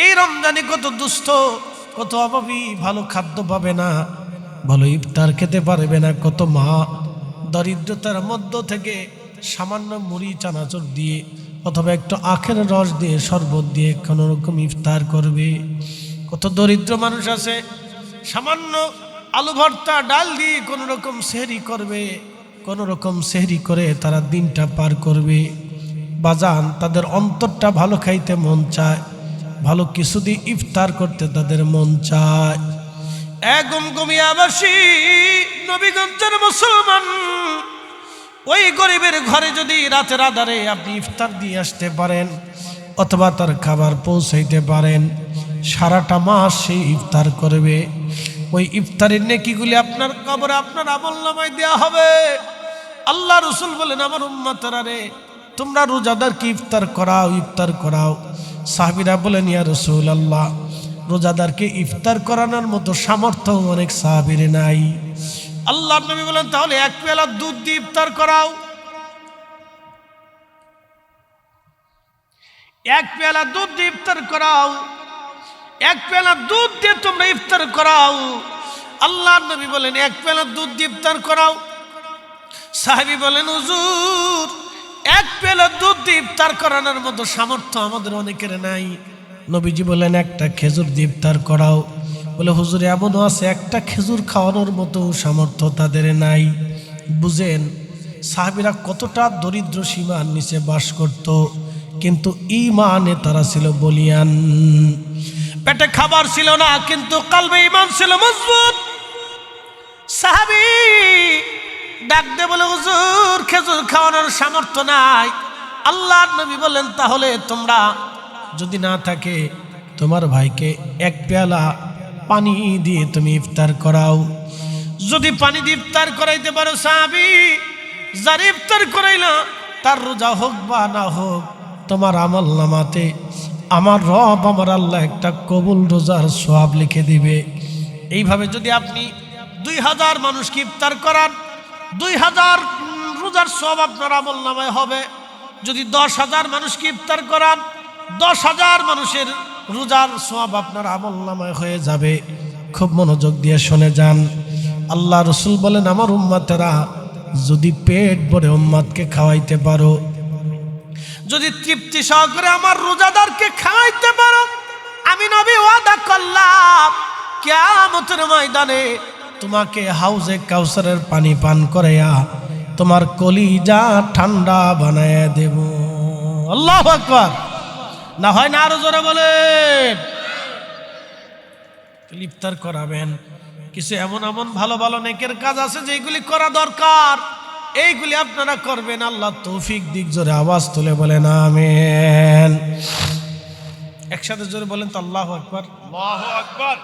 এই রমজানে কত দুস্থ, কত অভাবী ভালো খাদ্য পাবে না, ভালো ইফতার খেতে পারবে না। কত মা দরিদ্রতার মধ্য থেকে সামান্য মুড়ি চানাচুর দিয়ে অথবা একটু আখের রস দিয়ে শরবত দিয়ে কোনো রকম ইফতার করবে। কত দরিদ্র মানুষ আছে সামান্য আলু ভর্তা ডাল দিয়ে কোনো রকম সেহরি করবে, কোনো রকম সেহরি করে তারা দিনটা পার করবে। বাজান, তাদের অন্তরটা ভালো খাইতে মন চায়, ভালো কিছু দিয়ে ইফতার করতে তাদের মন চায়। গুমগুমিয়াবাসী নবীগঞ্জের মুসলমান, ওই গরিবের ঘরে যদি রাতের আধারে আপনি ইফতার দিয়ে আসতে পারেন অথবা তার খাবার পৌঁছাইতে পারেন, সারাটা মাস সে ইফতার করবে। ওই ইফতারের নেকিগুলি আপনার কবরে আপনার আমলনামায় দেয়া হবে। আল্লাহ রসুল বলেন, আমার উম্মতেরা রে, তোমরা রোজাদারকে ইফতার করাও, ইফতার করাও। সাহাবীরা বলেন, ইয়া রাসূলুল্লাহ, রোজাদারকে ইফতার করানোর মতো সামর্থ্য অনেক সাহাবীর নাই। আল্লাহর নবী বলেন, তাহলে এক পেয়ালা দুধ দিয়ে ইফতার করাও। এক পেয়ালা দুধ দিয়ে ইফতার করাও, এক পেয়ালা দুধ দিয়ে তোমরা ইফতার করাও। আল্লাহর নবী বলেন, এক পেয়ালা দুধ দিয়ে ইফতার করাও। সাহাবী বলেন, হুজুর, এক পেয়ালা দুধ দিয়ে ইফতার করানোর মতো সামর্থ্য আমাদের অনেকের নাই। নবীজি বলেন, একটা খেজুর দিয়ে ইফতার করাও। বলে, হুজুর, এমনও আছে একটা খেজুর খাওয়ানোর মতো সামর্থ্য তাদের নাই। বুঝেন সাহাবীরা কতটা দরিদ্র সীমার নিচে বাস করত, কিন্তু ঈমানে তারা ছিল বলিয়ান। পেটে খাবার ছিল না, কিন্তু কলবে ঈমান ছিল মজবুত। সাহাবী ডাক দে বলে, হুজুর, খেজুর খাওয়ানোর সামর্থ্য নাই। আল্লাহর নবী বলেন, তাহলে তোমরা যদি না থাকে তোমার ভাইকে এক পেয়ালা পানি দিয়ে তুমি ইফতার করাও। যদি পানি দিয়ে ইফতার করাইতে পারো, সাহাবী যার ইফতার করাইলা তার রোজা হোক বা না হোক, তোমার আমলনামাতে আমার রব আমার আল্লাহ একটা কবুল রোজার সওয়াব লিখে দিবে। এইভাবে যদি আপনি 2000 মানুষকে ইফতার করান, 2000 রোজার সওয়াব আপনার আমলনামায় হবে। যদি 10,000 মানুষকে ইফতার করান, 10,000 মানুষের রোজার সওয়াব আপনার আমলনামায় হয়ে যাবে। খুব মনোযোগ দিয়ে শুনে যান। আল্লাহ রসুল বলেন, আমার উম্মতেরা যদি পেট ভরে উম্মতকে খাওয়াইতে পারো, যদি তৃপ্তি সহকারে আমার রোজাদারকে খাওয়াইতে পারো, আমি নবী ওয়াদা করলাম কিয়ামতের ময়দানে তোমাকে হাউজে কাউসারের পানি পান করাইয়া তোমার কলিজা ঠান্ডা বানায়া দেব। আল্লাহু আকবার। না হয় না, আরো জোরে বলেন। ইফতার করাবেন। কিছু এমন এমন ভালো ভালো নেকের কাজ আছে যেগুলি করা দরকার, এইগুলি আপনারা করবেন। আল্লাহ তৌফিক দিক। জোরে আওয়াজ তুলে বলেন আমিন। একসাথে জোরে বলেন তো আল্লাহু আকবার। আল্লাহু আকবার।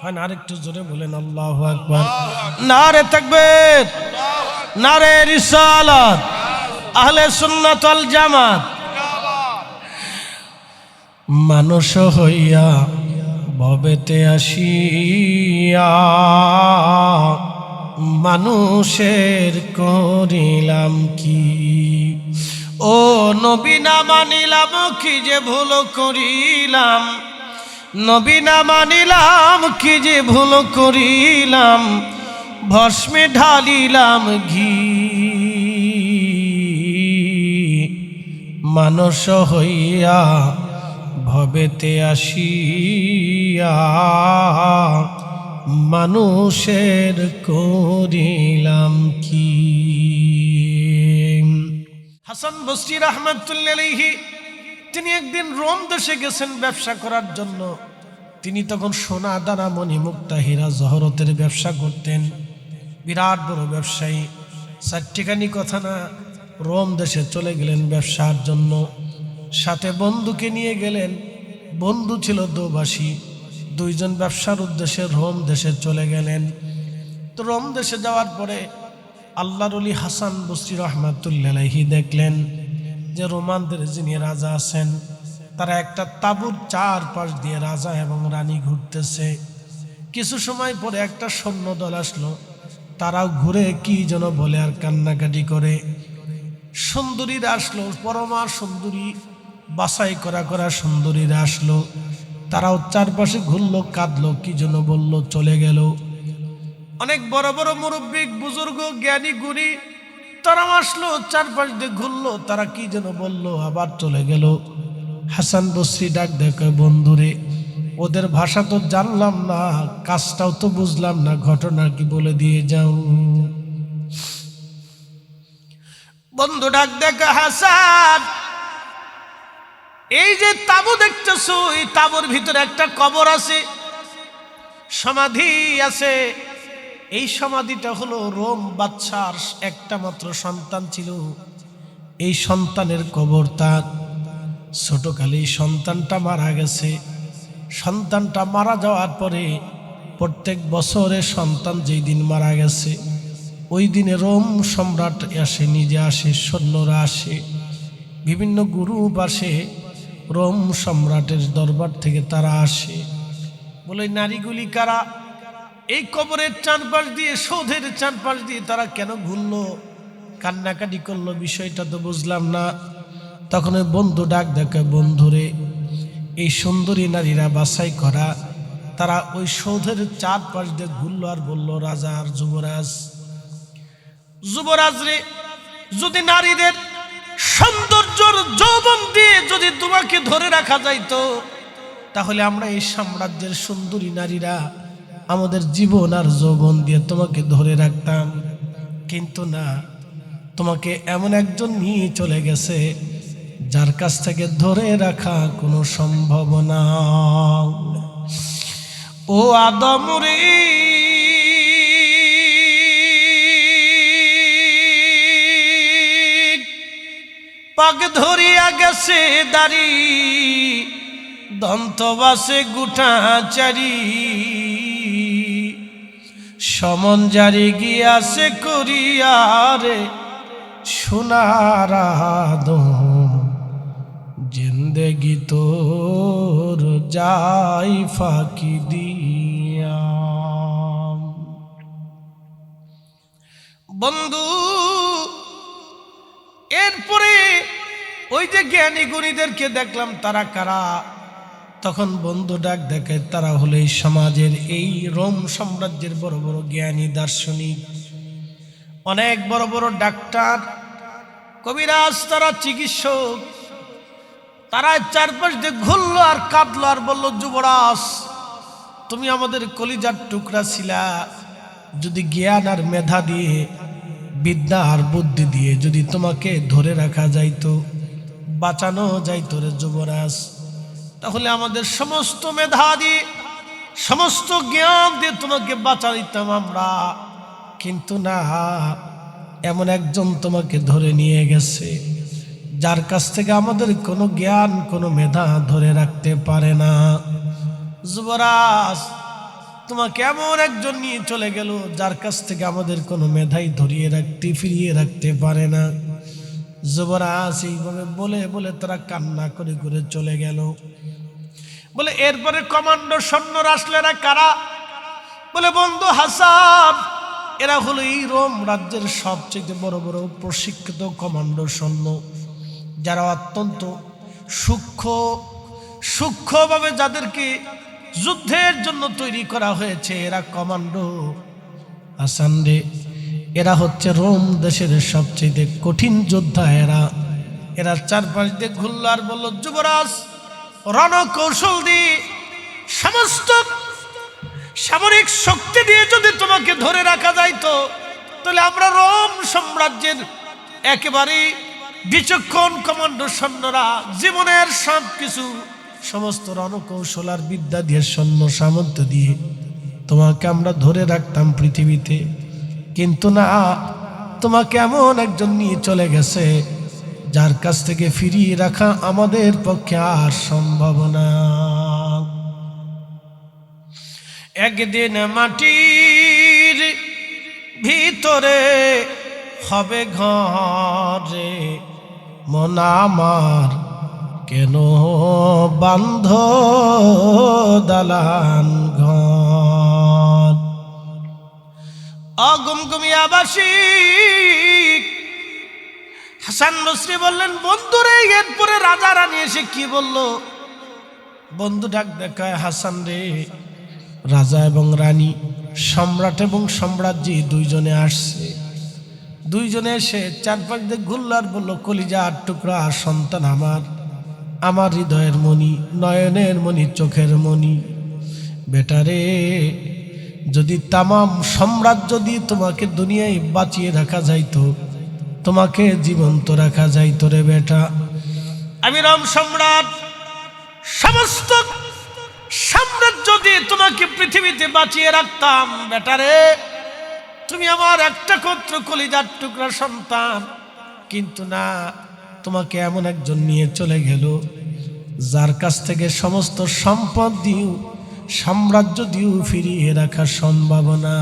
হয় না, আরেকটু জোরে বলেন আল্লাহু আকবার। নারে তাকবীর, নারে রিসালাত, আহলে সুন্নাত ওয়াল জামাত। মানুষ হইয়া ভবেতে আসিয়া মানুষের করিলাম কি, ও নবী না মানিলাম কি যে ভুল করিলাম, নবী না মানিলাম কি যে ভুল করিলাম, ভস্মে ঢালিলাম ঘি। মানুষ হইয়া ভবেতে আসিয়া মানুষের করিলাম কি। হাসান বসরি রাহমাতুল্লাহি আলাইহি তিনি একদিন রোম দেশে গেছেন ব্যবসা করার জন্য। তিনি তখন সোনা দানা মণি মুক্তা হীরা জহরতের ব্যবসা করতেন। বিরাট বড় ব্যবসায়ী, চারটিখানি কথা না। রোম দেশে চলে গেলেন ব্যবসার জন্য। সাথে বন্ধুকে নিয়ে গেলেন। বন্ধু ছিল দোবাসী। দুইজন ব্যবসার উদ্দেশ্যে রোম দেশে চলে গেলেন। তো রোম দেশে যাওয়ার পরে আল্লাহর ওলি হাসান বসরি রাহমাতুল্লাহি আলাইহি দেখলেন যে রোমানদের যিনি রাজা আছেন তারা একটা তাঁবুর চারপাশ দিয়ে রাজা এবং রানী ঘুরতেছে। কিছু সময় পরে একটা সৈন্যদল আসলো। তারাও ঘুরে কি যেন বলে আর কান্নাকাটি করে। সুন্দরীরা আসলো, পরমা সুন্দরী, বাছাই করা করা সুন্দরীরা আসলো। তারাও চারপাশে ঘুরলো, কাঁদলো, কি জন্য বলল, চলে গেল। অনেক বড় বড় মুরব্বী, বুজুর্গ, জ্ঞানী গুণী তারা আসলো, চারপাশ দিয়ে ঘুরলো, তারা কি যেন বলল, আবার চলে গেল। হাসান বসরি ডাক দেখে, বন্ধুরে ওদের ভাষা তো জানলাম না, কাজটাও তো বুঝলাম না, ঘটনা কি বলে দিয়ে যাও। বন্ধু ডাক দেখে, হাসান এই যে তাবু দেখতেছো, এই তাবুর ভিতরে একটা কবর আছে, সমাধি আছে। এই সমাধিটা হলো রোম বাদশার একটা মাত্র সন্তান ছিল, এই সন্তানের কবর তার। ছোটকালে সন্তানটা মারা গেছে। সন্তানটা মারা যাওয়ার পরে প্রত্যেক বছরে সন্তান যেই দিন মারা গেছে ওই দিনে রোম সম্রাট আসে, নিজে আসে, সৈন্যরা আসে, বিভিন্ন গ্রুপ আসে, রোম সম্রাটের দরবার থেকে তারা আসে। বলে নারীগুলি কারা? এই কবরের চারপাশ দিয়ে, সৌধের চারপাশ দিয়ে তারা কেন ঘুরলো, কান্নাকাটি করলো, বিষয়টা তো বুঝলাম না। তখন ওই বন্ধু ডাক দেখে, বন্ধুরে এই সুন্দরী নারীরা বাছাই করা, তারা ওই সৌধের চারপাশ দিয়ে ঘুরলো আর বলল, রাজা আর যুবরাজ, যুবরাজ রে, যদি নারীদের সৌন্দর্যর যৌবন দিয়ে যদি তোমাকে ধরে রাখা যাইতো, তাহলে আমরা এই সাম্রাজ্যের সুন্দরী নারীরা আমাদের জীবন আর যৌবন দিয়ে তোমাকে ধরে রাখতাম। কিন্তু না, তোমাকে এমন একজন নিয়ে চলে গেছে যার কাছ থেকে ধরে রাখা কোনো সম্ভব না। ও আদম রে, পাক ধরিয়া গেছে দাড়ি, দন্ত বাসে গুঠা চারি, সমন জারি গিয়াছে করিয়ারে সোনার আদম, জিন্দেগি তোর যাই ফাঁকি দিয়া। বন্ধু এরপরে ওই যে জ্ঞানী গুণীদেরকে দেখলাম, তারা কারা? তখন বন্ধু ডাক দেখে, তারা হলো এই সমাজের, এই রোম সাম্রাজ্যের বড় বড় জ্ঞানী দার্শনিক, অনেক বড় বড় ডাক্তার, কবিরাজ, তারা চিকিৎসক। তারা চারপাশ দিয়ে ঘুরলো আর কাঁদলো আর বলল, যুবরাজ তুমি আমাদের কলিজার টুকরা ছিলা, যদি জ্ঞান আর মেধা দিয়ে, বিদ্যা আর বুদ্ধি দিয়ে যদি তোমাকে ধরে রাখা যাইতো, বাঁচানো যাইতো রে যুবরাজ, তাহলে আমাদের সমস্ত মেধা দিয়ে, সমস্ত জ্ঞান দিয়ে তোমাকে বাঁচাইতাম আমরা। কিন্তু না, এমন একজন তোমাকে ধরে নিয়ে গেছে যার কাছ থেকে আমাদের কোনো জ্ঞান, কোনো মেধা ধরে রাখতে পারে না। যুবরাজ তোমাকে এমন একজন নিয়ে চলে গেল যার কাছ থেকে আমাদের কোনো মেধাই ধরিয়ে রাখতে, ফিরিয়ে রাখতে পারে না। যুবরাজ এইভাবে বলে বলে তারা কান্না করে করে চলে গেল। বলে এরপরে কমান্ডো সৈন্যরা আসলে, এরা কারা? বলে বন্ধু হাসান, এরা হলো এই রোম রাজ্যের সবচেয়ে বড় বড় প্রশিক্ষিত কমান্ডো সৈন্য, যারা অত্যন্ত সূক্ষ্মভাবে যাদেরকে যুদ্ধের জন্য তৈরি করা হয়েছে, এরা কমান্ডো। হাসান রে, এরা হচ্ছে রোম দেশের সবচেয়ে কঠিন যোদ্ধা। এরা চারপাশ দিয়ে ঘুরল আর বলল, যুবরাজ রণকৌশল দিয়ে, সমস্ত সামরিক শক্তি দিয়ে যদি তোমাকে ধরে রাখা যাইতো, তাহলে আমরা রোম সাম্রাজ্যের একেবারে বিচক্ষণ কমান্ডো সৈন্যরা জীবনের সব কিছু, সমস্ত রণকৌশল আর বিদ্যা দিয়ে, সৈন্য সামন্ত দিয়ে তোমাকে আমরা ধরে রাখতাম পৃথিবীতে। কিন্তু না, তোমাকে এমন একজন নিয়ে চলে গেছে যার কাছ থেকে ফিরিয়ে রাখা আমাদের পক্ষে আর সম্ভব না। একদিন মাটির ভিতরে হবে ঘরে, মন আমার কেন বান্ধ দালান ঘর। অগুমগুমিয়াবাসী হাসান বসরি বললেন, বন্ধুরে এরপরে রাজা রানী এসে কি বলল? বন্ধু ডাক দেখায়, হাসান রে, রাজা এবং রানী, সম্রাট এবং সম্রাজ্ঞী দুইজনে আসছে। দুইজনে এসে চারপাশ দিয়ে ঘুরলার বলল, কলিজার টুকরা সন্তান আমার, আমার হৃদয়ের মণি, নয়নের মণি, চোখের মণি, বেটারে, যদি তামাম সাম্রাজ্য দিয়ে তোমাকে দুনিয়ায় বাঁচিয়ে রাখা যাইতো, তোমাকে জীবন্ত রাখা যাইতো রে বেটা, আমি রাম সম্রাট সমস্ত সাম্রাজ্য দিয়ে তোমাকে পৃথিবীতে বাঁচিয়ে রাখতাম, বেটারে, তুমি আমার একটা মাত্র কলিজার টুকরা সন্তান, কিন্তু না, তোমাকে এমন একজন নিয়ে চলে গেল যার কাছ থেকে সমস্ত সম্পদ দিও, সাম্রাজ্য দিও ফিরিয়ে রাখা সম্ভব না।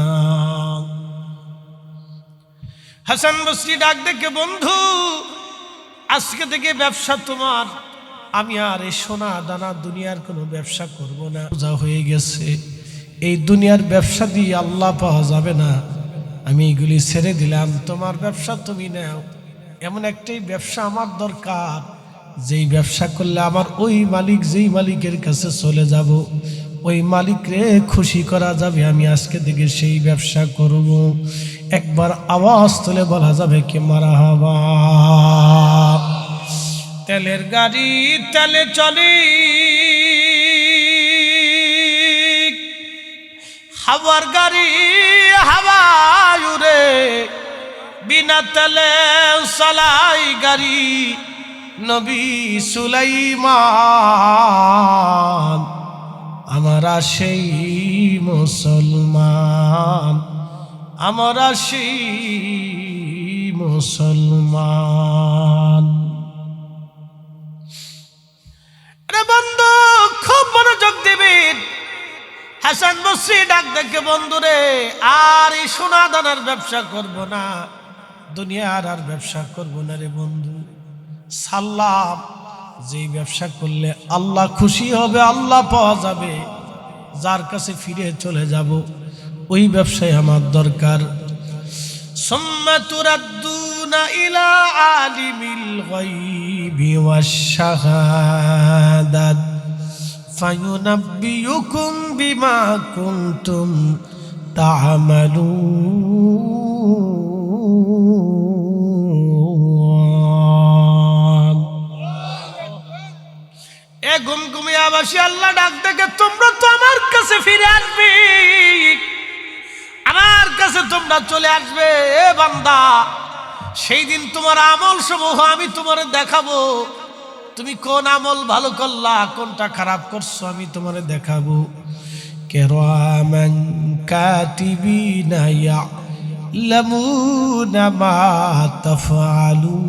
হাসান বসরি ডাক দেখে, বন্ধু, আজকে থেকে ব্যবসা তোমার, আমি আর এই সোনা দানা দুনিয়ার কোনো ব্যবসা করব না, যা হয়ে গেছে, এই দুনিয়ার ব্যবসা দিয়ে আল্লাহ পাওয়া যাবে না, আমি এগুলি ছেড়ে দিলাম, তোমার ব্যবসা তুমি নাও, এমন একটাই ব্যবসা আমার দরকার, যেই ব্যবসা করলে আমার ওই মালিক, যেই মালিকের কাছে চলে যাব, ওই মালিকরে খুশি করা যাবে, আমি আজকে থেকে সেই ব্যবসা করব। একবার আওয়াজ তুলে বলা যাবে কি মারহাবা। তেলের গাড়ি তেলে চলে, হাওয়ার গাড়ি হাওয়ায় উড়ে, বিনা তেলে চালাই গাড়ি নবী সুলাইমান, আমরা সেই মুসলমান, আমরা সেই মুসলমান। রে বন্ধু, খুব মনোযোগ দিবেন। হাসান বসরি ডাক দেখে, বন্ধুরে, আর এই সোনা দানার ব্যবসা করব না, দুনিয়ার আর ব্যবসা করব না রে বন্ধু, সাল্লাম, যেই ব্যবসা করলে আল্লাহ খুশি হবে, আল্লাহ পাওয়া যাবে, যার কাছে ফিরে চলে যাব, ওই ব্যবসায় আমার দরকার। সুম্মা তুরাদ্দুনা ইলা আলিমিল গায়বি ওয়াশ শাহাদাত ফায়ুনাব্বিউকুম বিমা কুনতুম তা'মালুন। এ ঘুমঘুমিয়াবাসী, আল্লাহ ডাক দেখে, তোমরা তো আমার কাছে ফিরে আসবে, আমার কাছে তোমরা চলে আসবে। এ বান্দা, সেই দিন তোমার আমল সমূহ আমি তোমারে দেখাবো, তুমি কোন আমল ভালো করলা, কোনটা খারাপ করছো, আমি তোমারে দেখাবো। কিরামান কাতিবিনা ইয়ালামুনা মা তাফআলুন।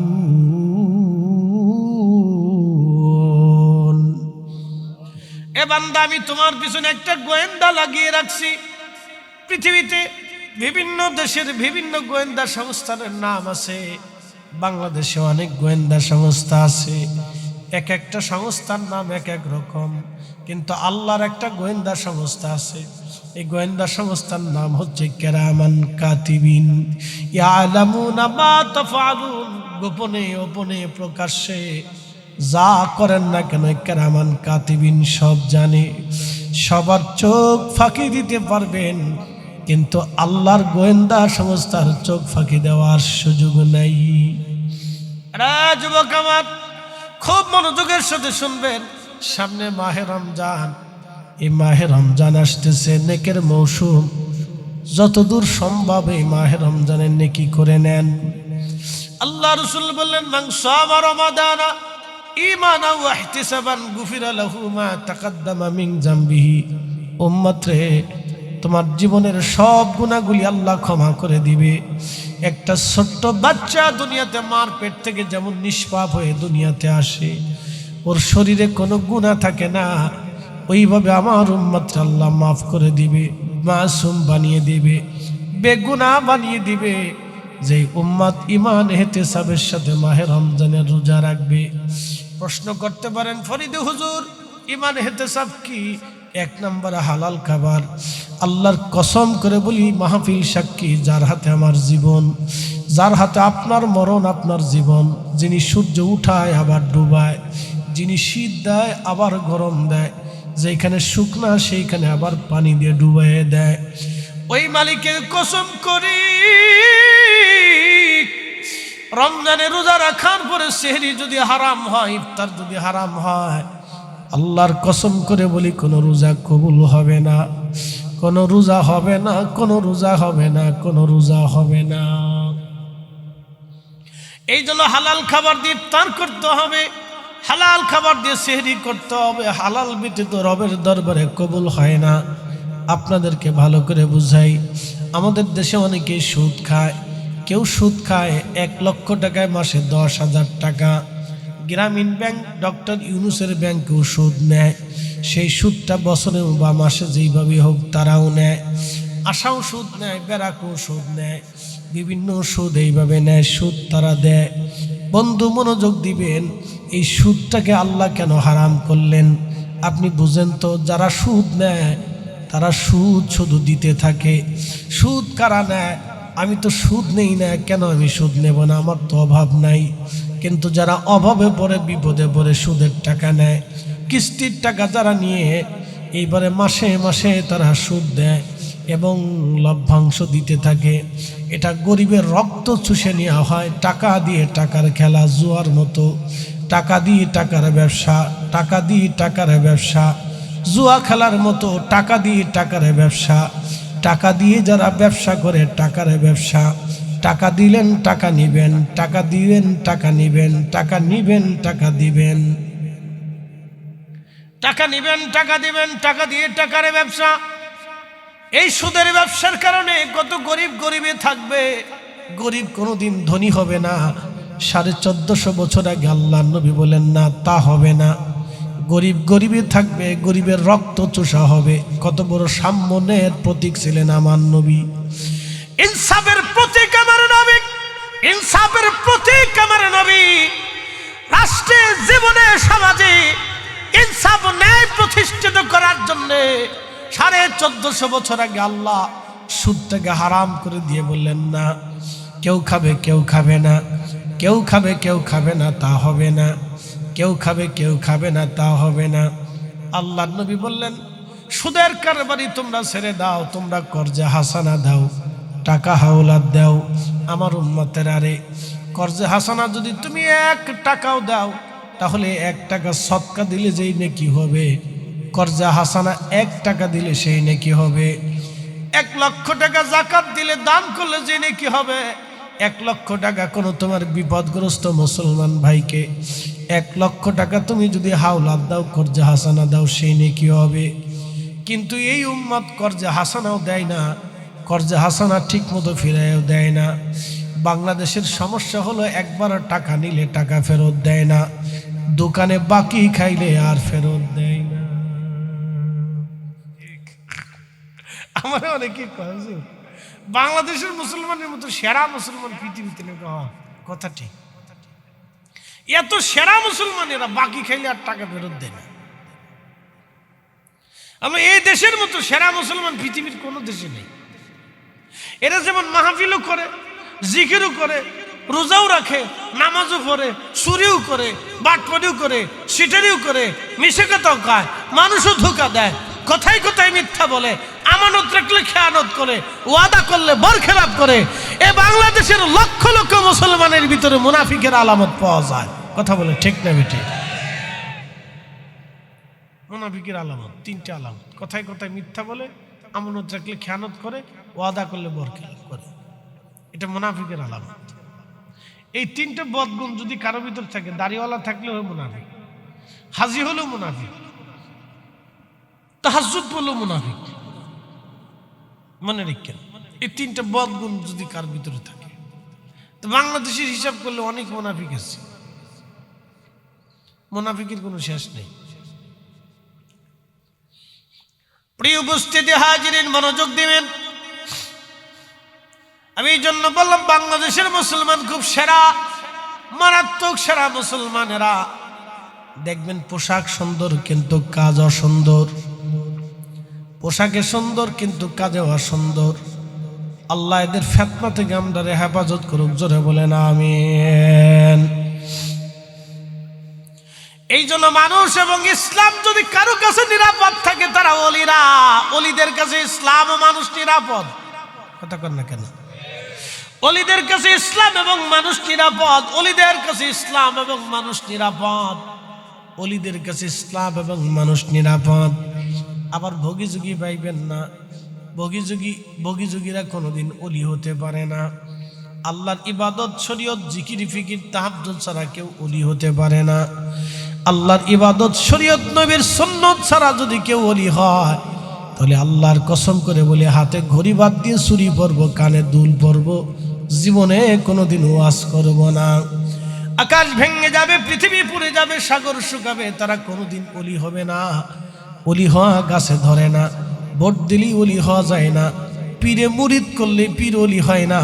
এ বান্দা, আমি তোমার পিছনে একটা গোয়েন্দা লাগিয়ে রাখছি। পৃথিবীতে বিভিন্ন দেশের বিভিন্ন গোয়েন্দা সংস্থানের নাম আছে, বাংলাদেশে অনেক গোয়েন্দা সংস্থা আছে, এক একটা সংস্থার নাম এক এক রকম, কিন্তু আল্লাহর একটা গোয়েন্দা সংস্থা আছে, এই গোয়েন্দা সংস্থার নাম হচ্ছে কিরামান কাতিবিন ইয়ালামুনা মা তাফআলুন। গোপনে গোপনে প্রকাশ্যে যা করেন না কেন, কিরামান কাতিবিন সব জানে, সবার চোখ ফাঁকি দিতে পারবেন, কিন্তু আল্লাহর গোয়েন্দা সংস্থার চোখ ফাঁকি দেওয়ার সুযোগ নাই। যুবক আমার, খুব মনোযোগের সাথে শুনবেন, সামনে মাহে রমজান, এই মাহে রমজান আসতেছে, নেকের মৌসুম, যতদূর সম্ভব এই মাহে রমজানের নেকি করে নেন। আল্লাহ রাসূল বললেন, মান সামা রমাদানা ঈমানান ওয়া ইহতিসাবান গুফিরা লাহু মা তাকাদ্দামা মিন যামবিহি। উম্মত রে, তোমার জীবনের সব গুনাহগুলি আল্লাহ ক্ষমা করে দিবে। একটা ছোট্ট বাচ্চা দুনিয়াতে মার পেট থেকে যেমন নিষ্পাপ হয়ে দুনিয়াতে আসে, ওর শরীরে কোনো গুনাহ থাকে না, ওইভাবে আমার উম্মত আল্লাহ মাফ করে দিবে, মাসুম বানিয়ে দিবে, বেগুনাহ বানিয়ে দিবে। যে উম্মত ঈমান ইহতিসাবের সাথে মাহে রমজানের রোজা রাখবে। প্রশ্ন করতে পারেন, ফরিদ হুজুর, ঈমান ইহতিসাব কি? এক নম্বরে হালাল খাবার। আল্লাহর কসম করে বলি, মাহফিল সাক্ষী, যার হাতে আমার জীবন, যার হাতে আপনার মরণ, আপনার জীবন, যিনি সূর্য উঠায় আবার ডুবায়, যিনি শীত দেয় আবার গরম দেয়, যেখানে শুকনা সেইখানে আবার পানি দিয়ে ডুবাইয়ে দেয়। ওই মালিকের কসম করি, রমজানে রোজা রাখার পরে সেহরি যদি হারাম হয়, ইফতার যদি হারাম হয়, আল্লাহর কসম করে বলি কোনো রোজা কবুল হবে না, কোনো রোজা হবে না, কোনো রোজা হবে না, কোনো রোজা হবে না। এই জন্য হালাল খাবার দিয়ে ইফতার করতে হবে, হালাল খাবার দিয়ে সেহরি করতে হবে। হালাল ব্যতীত রবের দরবারে কবুল হয় না। আপনাদেরকে ভালো করে বুঝাই, আমাদের দেশে অনেকে সুদ খায়। কেউ সুদ খায় 1 লক্ষ টাকায় মাসে 10,000 টাকা। গ্রামীণ ব্যাংক, ডক্টর ইউনূসের ব্যাংকেও সুদ নেয়। সেই সুদটা বছরে বা মাসে যেইভাবে হোক তারাও নেয়। আশাও সুদ নেয়, বেরাকও সুদ নেয়, বিভিন্ন সুদ এইভাবে নেয়, সুদ তারা দেয়। বন্ধু মনোযোগ দিবেন, এই সুদটাকে আল্লাহ কেন হারাম করলেন আপনি বুঝেন তো? যারা সুদ নেয় তারা সুদ শুধু দিতে থাকে। সুদ কারা নেয়? আমি তো সুদ নেই না, কেন আমি সুদ নেব না? আমার তো অভাব নাই। কিন্তু যারা অভাবে পড়ে, বিপদে পড়ে সুদের টাকা নেয়, কিস্তির টাকা যারা নিয়ে এইবারে মাসে মাসে তারা সুদ দেয় এবং লভ্যাংশ দিতে থাকে, এটা গরিবের রক্ত চুষে নেওয়া হয়। টাকা দিয়ে টাকার খেলা, জুয়ার মতো। টাকা দিয়ে টাকার ব্যবসা, টাকা দিয়ে টাকার ব্যবসা, জুয়া খেলার মতো। টাকা দিয়ে টাকার ব্যবসা, টাকা দিয়ে যারা ব্যবসা করে টাকার ব্যবসা। টাকা দিলেন টাকা নিবেন, টাকা দিবেন টাকা নিবেন, টাকা নিবেন টাকা দিবেন, টাকা নিবেন টাকা দিবেন, টাকা দিয়ে টাকার ব্যবসা। এই সুদের ব্যবসার কারণে কত গরিব গরিবে থাকবে, গরিব কোনোদিন ধনী হবে না। 1450 বছর আগে আল্লাহর নবী বলেন না, তা হবে না। গরিব গরিবে থাকবে, গরিবের রক্ত চোষা হবে। কত বড় সাম্যের প্রতীক ছিলেন আমার নবী, ইনসাফের প্রতীক আমার নবী, ইনসাফের প্রতীক আমার নবী। রাষ্ট্রে, জীবনে, সমাজে ইনসাফ, ন্যায় প্রতিষ্ঠিত করার জন্য 1450 বছর আগে আল্লাহ সুদটাকে হারাম করে দিয়ে বললেন না, কেউ খাবে কেউ খাবে না, কেউ খাবে কেউ খাবে না, তা হবে না, কেউ খাবে কেউ খাবে না, তা হবে না। আল্লাহর নবী বললেন, সুদের কারবারি তোমরা ছেড়ে দাও, তোমরা কর্জে হাসানা দাও, টাকা হাওলাত দাও। আমার উম্মতের, আরে কর্জে হাসানা যদি তুমি 1 টাকাও দাও, তাহলে 1 টাকা সদকা দিলে যেই নেকি হবে, কর্জা হাসানা 1 টাকা দিলে সেই নেকি হবে। 1 লক্ষ টাকা যাকাত দিলে, দান করলে যে নেকি হবে, 1 লক্ষ টাকা কোনো তোমার বিপদগ্রস্ত মুসলমান ভাইকে 1 লক্ষ টাকা তুমি যদি হাওলাত দাও, কর্জা হাসানা দাও, সেই নেকি হবে। কিন্তু এই উম্মত কর্জা হাসানাও দেয় না, কর্জা হাসানা ঠিক মতো ফিরাইও দেয় না। বাংলাদেশের সমস্যা হলো, একবার টাকা নিলে টাকা ফেরত দেয় না, দোকানে বাকি খাইলে আর ফেরত দেয় না। আমার অনেকে কয়েছে বাংলাদেশের মুসলমানের মতো সেরা মুসলমান পৃথিবীতে নেই। কথা ঠিক, এত সেরা মুসলমান এরা বাকি খাইলে আর টাকা ফেরত দেয় না। আমরা এই দেশের মতো সেরা মুসলমান পৃথিবীর কোনো দেশে নেই। এরা যেমন মাহফিলও করে, জিকিরও করে, রোজাও রাখে, নামাজও পড়ে, চুরিও করে, বাটপাড়িও করে, সিটারিও করে, মিশে কথাও খায়, মানুষও ধোঁকা দেয়, কথায় কথায় মিথ্যা বলে, আমানত রাখলে খেয়ানত করে, ওয়াদা করলে বরখেলাপ করে। এ বাংলাদেশের লক্ষ লক্ষ মুসলমানের ভিতরে মুনাফিকের আলামত পাওয়া যায়। কথা বলে ঠিক না বেটি? মুনাফিকের আলামত 3টে আলামত। কথায় কথায় মিথ্যা বলে, আমানত রাখলে খেয়ানত করে, ওয়াদা করলে বরখেলাপ করে। এটা মুনাফিকের আলামত। এই 3টে বদগুণ যদি কারো ভিতর থাকে, দাড়িওয়ালা থাকলেও মুনাফিক, হাজি হলেও মুনাফিক, তাহাজ্জুদ পড়লেও মুনাফিক। মনে রাখেন, এই 3টে বদগুণ যদি কার ভিতরে থাকে, তো বাংলাদেশের হিসাব করলে অনেক মুনাফিক আছে। মুনাফিকের কোনো শেষ নেই। প্রিয় উপস্থিতি হাজিরিন, মনোযোগ দিবেন। আমি এই জন্য বললাম, বাংলাদেশের মুসলমান খুব সেরা, মারাত্মক সেরা মুসলমানেরা। দেখবেন পোশাক সুন্দর কিন্তু কাজ অসুন্দর, পোশাকে সুন্দর কিন্তু কাজে অসুন্দর। আল্লাহ এদের ফিতনা থেকে আমাদের হেফাজত করুক, জোরে বলেন আমিন। এই জন্য মানুষ এবং ইসলাম যদি কারো কাছে নিরাপদ থাকে তারা ওলিরা, ওলিদের কাছে ইসলাম ও মানুষ নিরাপদ। কথা কন না কেন? ওলিদের কাছে ইসলাম এবং মানুষ নিরাপদ, ওলিদের কাছে ইসলাম এবং মানুষ নিরাপদ, ওলিদের কাছে ইসলাম এবং মানুষ নিরাপদ। আবার ভোগীযোগী পাইবেন না, ভোগীযোগীরা কোনোদিন ওলি হতে পারে না। আল্লাহর ইবাদত, শরীয়ত, জিকির, ফিকির, তাহাজ্জুদ ছাড়া কেউ ওলি হতে পারে না। আল্লাহর ইবাদত, শরীয়ত, নবীর সুন্নাত ছাড়া যদি কেউ ওলি হয় তাহলে আল্লাহর কসম করে বলে হাতে ঘড়ি বাদ দিয়ে চুরি পরব, কানে দুল পরব, জীবনে কোনোদিন ওয়াজ করব না। আকাশ ভেঙে যাবে, পৃথিবী পুড়ে যাবে, সাগর শুকাবে, তারা কোনোদিন ওলি হবে না। ওলি হওয়া গাছে ধরে না, ভোট দিলেই ওলি হওয়া যায় না, পীরে মুরিদ করলে পীর ওলি হয় না।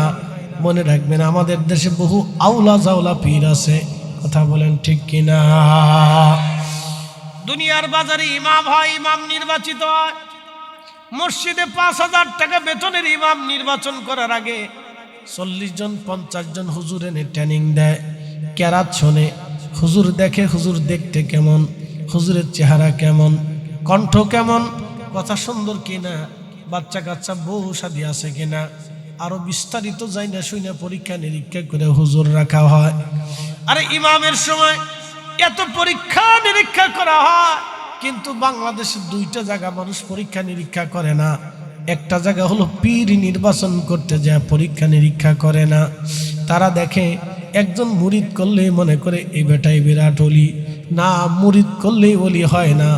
মনে রাখবেন আমাদের দেশে বহু আউলা জাউলা পীর আছে। কথা বলেন ঠিক কিনা? দুনিয়ার বাজারে ইমাম হয়, ইমাম নির্বাচিত হয়। মসজিদে 5,000 টাকা বেতনের ইমাম নির্বাচন করার আগে 40 জন 50 জন হুজুর এনে ট্রেনিং দেয়, কেরাত শোনে, হুজুর দেখে হুজুর দেখতে কেমন, হুজুরের চেহারা কেমন, কণ্ঠ কেমন, কথা সুন্দর কিনা, বাচ্চা কাচ্চা বউ শাদী আছে কিনা, আরো বিস্তারিত যাই না শুই না পরীক্ষা নিরীক্ষা করে হুজুর রাখা হয়। আরে ইমামের সময় এত পরীক্ষা নিরীক্ষা করা হয়, কিন্তু বাংলাদেশে 2টা জায়গা মানুষ পরীক্ষা নিরীক্ষা করে না। একটা জায়গা হলো পীর নির্বাচন করতে যায় পরীক্ষা নিরীক্ষা করে না। তারা দেখে একজন মুরিদ করলেই মনে করে এই বেটাই বিরাট ওলি, না মুরিদ করলেই ওলি হয় না।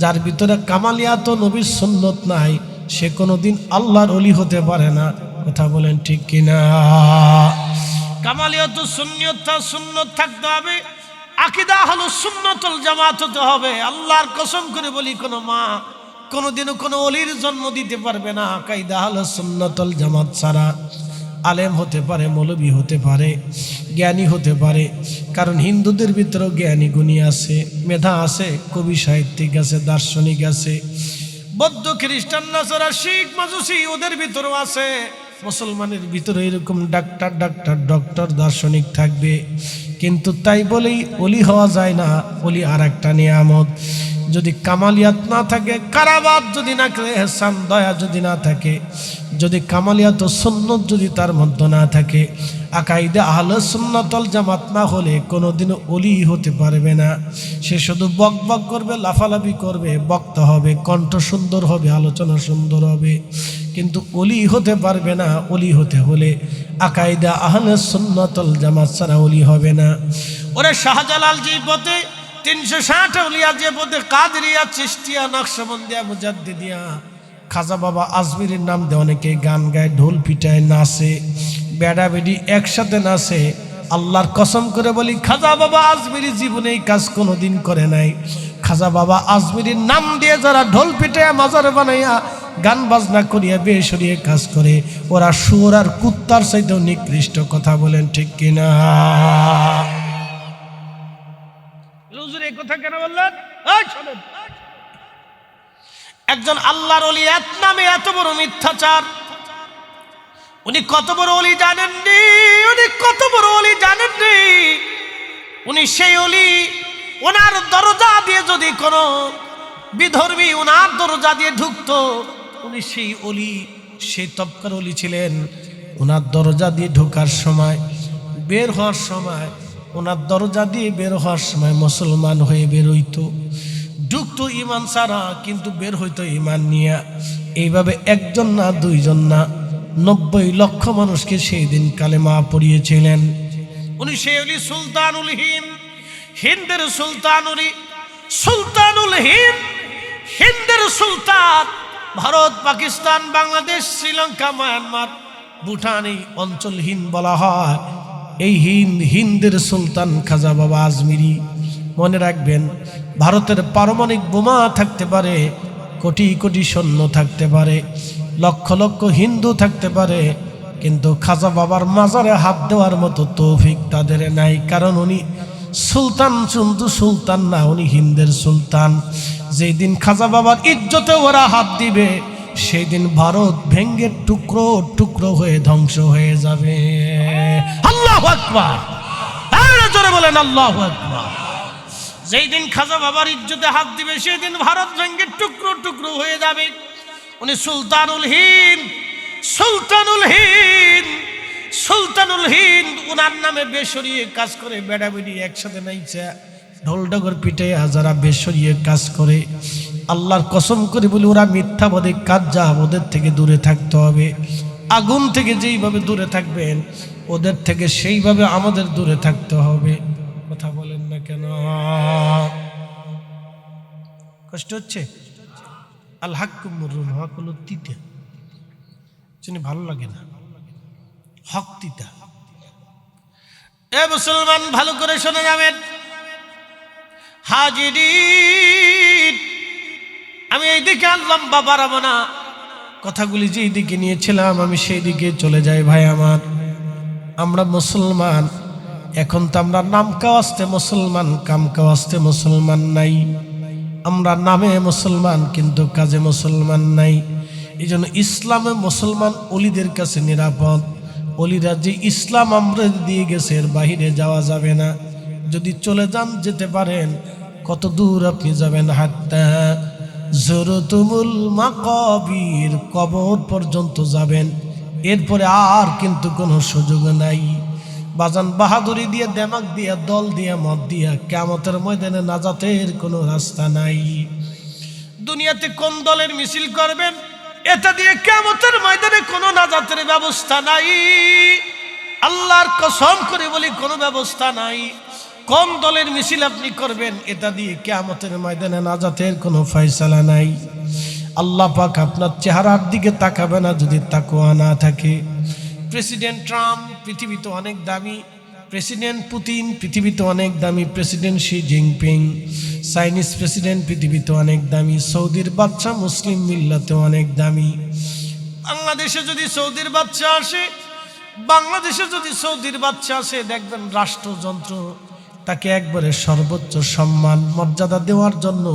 যার ভিতরে কামালিয়াত নবীর সুন্নত নাই সে কোনোদিন আল্লাহর ওলি হতে পারে না। কথা বলেন ঠিক কিনা? কামালিয়াত সুন্নত থাকতে হবে, আকীদা হলো সুন্নাতুল জামাত হতে হবে। আল্লাহর কসম করে বলি, কোনো মা কোনোদিনও কোনো ওলির জন্ম দিতে পারবে না কায়দা হলো সুন্নাতুল জামাত ছাড়া। আলেম হতে পারে, মৌলবী হতে পারে, জ্ঞানী হতে পারে, কারণ হিন্দুদের ভিতরেও জ্ঞানী গুণী আছে, মেধা আছে, কবি সাহিত্যিক আছে, দার্শনিক আছে, বৌদ্ধ, খ্রিস্টান, নাসারা, শিখ, মাজুসি ওদের ভিতরেও আছে। মুসলমানের ভিতরে এরকম ডক্টর দার্শনিক থাকবে। কিন্তু তাই বলেই ওলি হওয়া যায় না। ওলি আর একটা নিয়ামত। যদি কামালিয়াত না থাকে, কারাবাত যদি না থাকে, এহসান দয়া যদি না থাকে, যদি কামালিয়াত ও সুন্নত যদি তার মধ্যে না থাকে, আকাইদা আহলে সুন্নাত ওয়াল জামাত না হলে কোনোদিনও ওলি হতে পারবে না। সে শুধু বক বক করবে, লাফালাফি করবে, বক্তা হবে, কণ্ঠ সুন্দর হবে, আলোচনা সুন্দর হবে, কিন্তু ওলি হতে পারবে না। ওলি হতে হলে আকাইদা আহলে সুন্নাত ওয়াল জামাত ছাড়া ওলি হবে না। ওরে শাহজালাল যে পথে 360 আউলিয়া, যে পথে কাদরিয়া, চিশতিয়া, নকশবন্দিয়া, মুজাদ্দিদিয়া, খাজা বাবা আজমিরের নাম দিয়ে অনেকে গান গায়, ঢোল পিটায়, নাচে, বেড়া বেডি একসাথে নাচে। আল্লাহর কসম করে বলি, খাজা বাবা আজমিরি জীবনে এই কাজ কোনোদিন করে নাই। খাজা বাবা আজমিরির নাম দিয়ে যারা ঢোল পিটায়, মাজার বানাইয়া, গান বাজনা করিয়া, বেসরিয়ে কাজ করে, ওরা শুয়োর আর কুত্তার চাইতেও নিকৃষ্ট। কথা বলেন ঠিক কিনা? হুজুর এই কথা কেন বললেন? একজন আল্লাহর ওলি এত নামে এত বড় মিথ্যাচার। উনি কত বড় ওলি জানেননি? উনি কত বড় ওলি জানেননি? উনি সেই ওলি, ওনার দরজা দিয়ে যদি কোনো বিধর্মী ওনার দরজা দিয়ে ঢুকতো, উনি সেই ওলি, সেই তবকার ওলি ছিলেন। ওনার দরজা দিয়ে ঢোকার সময়, বের হওয়ার সময়, ওনার দরজা দিয়ে বের হওয়ার সময় মুসলমান হয়ে বের হইতো, ঢুকতো ইমান ছাড়া, কিন্তু বের হইতো ইমান নিয়ে। এইভাবে একজন না, দুইজন না, 90 লক্ষ মানুষকে সেই দিন কালেমা পড়িয়েছিলেন। উনি সেই ওলি সুলতানুল হিন্দ, হিন্দের সুলতানুল হিন্দ, হিন্দের সুলতান। ভারত, পাকিস্তান, বাংলাদেশ, শ্রীলঙ্কা, মায়ানমার, ভুটান এই অঞ্চল হিন্দ বলা হয়। এই হিন্দের সুলতান খাজা বাবা আজমিরি। মনে রাখবেন, ভারতের পারমাণবিক বোমা থাকতে পারে, কোটি কোটি সৈন্য থাকতে পারে, লক্ষ লক্ষ হিন্দু থাকতে পারে, কিন্তু খাজা বাবার মাজারে হাত দেওয়ার মতো তৌফিক তাদের নাই। কারণ উনি সুলতান, শুধু সুলতান না, উনি হিন্দের সুলতান। যেই দিন খাজা বাবার ইজ্জতে ওরা হাত দিবে, সেই দিন ভারত ভেঙ্গে টুকরো টুকরো হয়ে ধ্বংস হয়ে যাবে। আল্লাহু আকবার! জোরে বলেন আল্লাহু আকবার! যেই দিন খাজা বাবার ইজ্জতে হাত দিবে সেই দিন ভারত ভেঙে টুকরো টুকরো হয়ে যাবে। উনি সুলতানুল হিন্দ, সুলতানুল হিন্দ, সুলতানুল হিন্দ। উনার নামে বেসরিয়ে কাজ করে বেড়া বেড়ি একসাথে নাইছে ঢোলডগর পিঠে যারা বেসরিয়ে কাজ করে, আল্লাহর কসম করে বলি ওরা মিথ্যাবাদী কাজ, যা ওদের থেকে দূরে থাকতে হবে। আগুন থেকে যেইভাবে দূরে থাকবেন ওদের থেকে সেইভাবে আমাদের দূরে থাকতে হবে। কথা বলেন না কেন? কষ্ট হচ্ছে? আল হাক্কু মুরুন, হক হলো তিতা, শুনে ভালো লাগে না, হক তিতা। এ মুসলমান ভালো করে শুনে যাবেন। হাজিরিন, আমি এই দিকে আনলাম, বাড়াবো না, কথাগুলি যেই দিকে নিয়েছিলাম আমি সেই দিকে চলে যাই। ভাই আমার, আমরা মুসলমান, এখন তো আমরা নাম কাওয়াস্তে মুসলমান, কাম কাওয়াস্তে মুসলমান নাই। আমরা নামে মুসলমান কিন্তু কাজে মুসলমান নাই। এই জন্য ইসলামে মুসলমান অলিদের কাছে নিরাপদ। অলিরা যে ইসলাম আমরা দিয়ে গেছে এর বাহিরে যাওয়া যাবে না। যদি চলে যান যেতে পারেন, কত দূর আপনি যাবেন? হাত্তা জুরতুমুল মাকাবির, কবর পর্যন্ত যাবেন, এরপরে আর কিন্তু কোনো সুযোগ নাই। বাজান বাহাদুরি দিয়ে, দেমাগ দিয়া, দল দিয়া, মত দিয়া কিয়ামতের ময়দানে নাজাতের কোনো রাস্তা নাই। দুনিয়াতে কোন দলের মিছিল করবেন, এটা দিয়ে কিয়ামতের ময়দানে কোনো নাজাতের ব্যবস্থা নাই। আল্লাহর কসম করে বলি কোনো ব্যবস্থা নাই। কোন দলের মিছিল আপনি করবেন, এটা দিয়ে কিয়ামতের ময়দানে নাজাতের কোনো ফয়সালা নাই। আল্লাহ পাক আপনার চেহারার দিকে তাকাবে না যদি তাকওয়া না থাকে। প্রেসিডেন্ট ট্রাম্প পৃথিবীতে অনেক দামি, প্রেসিডেন্ট পুতিন পৃথিবীতে অনেক দামি, president Xi Jinping Chinese president পৃথিবীতে অনেক দামি, সৌদির বাদশা মুসলিম মিল্লাতে অনেক দামি। বাংলাদেশে যদি সৌদির বাদশা আসে, বাংলাদেশে যদি সৌদির বাদশা আসে, দেখবেন রাষ্ট্রযন্ত্র তাকে একবারে সর্বোচ্চ সম্মান মর্যাদা দেওয়ার জন্য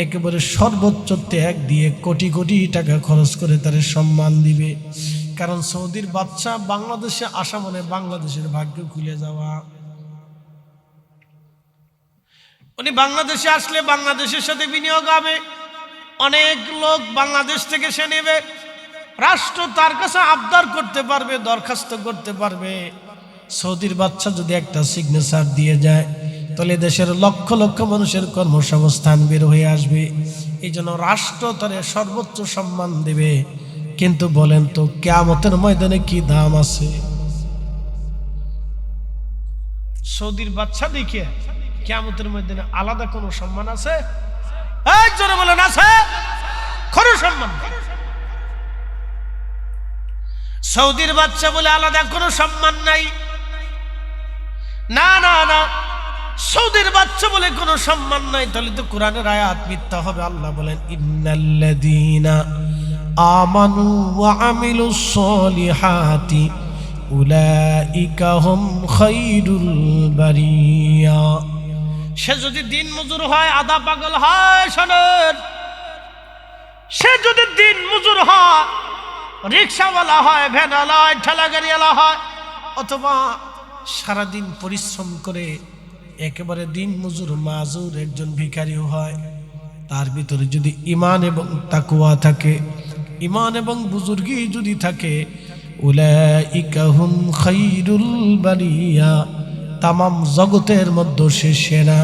একেবারে সর্বোচ্চ ত্যাগ দিয়ে কোটি কোটি টাকা খরচ করে তার সম্মান দিবে। কারণ সৌদির বাদশা বাংলাদেশে আসা মানে বাংলাদেশের ভাগ্য খুলে যাওয়া। উনি বাংলাদেশে আসলে বাংলাদেশের সাথে বিনিয়োগ হবে, অনেক লোক বাংলাদেশ থেকে সে নেবে, রাষ্ট্র তার কাছে আবদার করতে পারবে, দরখাস্ত করতে পারবে। সৌদির বাদশা যদি একটা সিগনেচার দিয়ে যায় তাহলে দেশের লক্ষ লক্ষ মানুষের কর্মসংস্থান বের হয়ে আসবে। এই জন্য রাষ্ট্র তার সর্বোচ্চ সম্মান দেবে। কিন্তু বলেন তো কিয়ামতের ময়দানে কি দাম আছে? সৌদির বাদশা দেখে কিয়ামতের ময়দানে আলাদা কোনো সম্মান আছে? একজনে বলেন আছে? কোনো সম্মান নেই। সৌদির বাদশা বলে আলাদা কোনো সম্মান নাই। না না না, সৌদির বাদশা বলে কোনো সম্মান নাই। তাহলে তো কোরআনের আয়াত মিথ্যা হবে। আল্লাহ বলেন ইন্নাল্লাযীনা আমানু ওয়া আমিলুস সলিহাতি উলাইকা হুম খায়রুল বারিয়া। সে যদি দিন মজুর হয়, আধা পাগল হয়, শোনেন, সে যদি দিন মজুর হয়, রিক্সাওয়ালা হয়, ভ্যানওয়ালা হয়, ঠেলা গাড়িওয়ালা হয়, অথবা সারাদিন পরিশ্রম করে একেবারে দিন মজুর মাজুর একজন ভিখারিও হয়, তার ভিতরে যদি ঈমান এবং তাকওয়া থাকে, ঈমান এবং বুজুর্গি যদি থাকে, উলাইকা হুম খায়রুল বারিয়া, তামাম জগতের মধ্যে সে সেরা।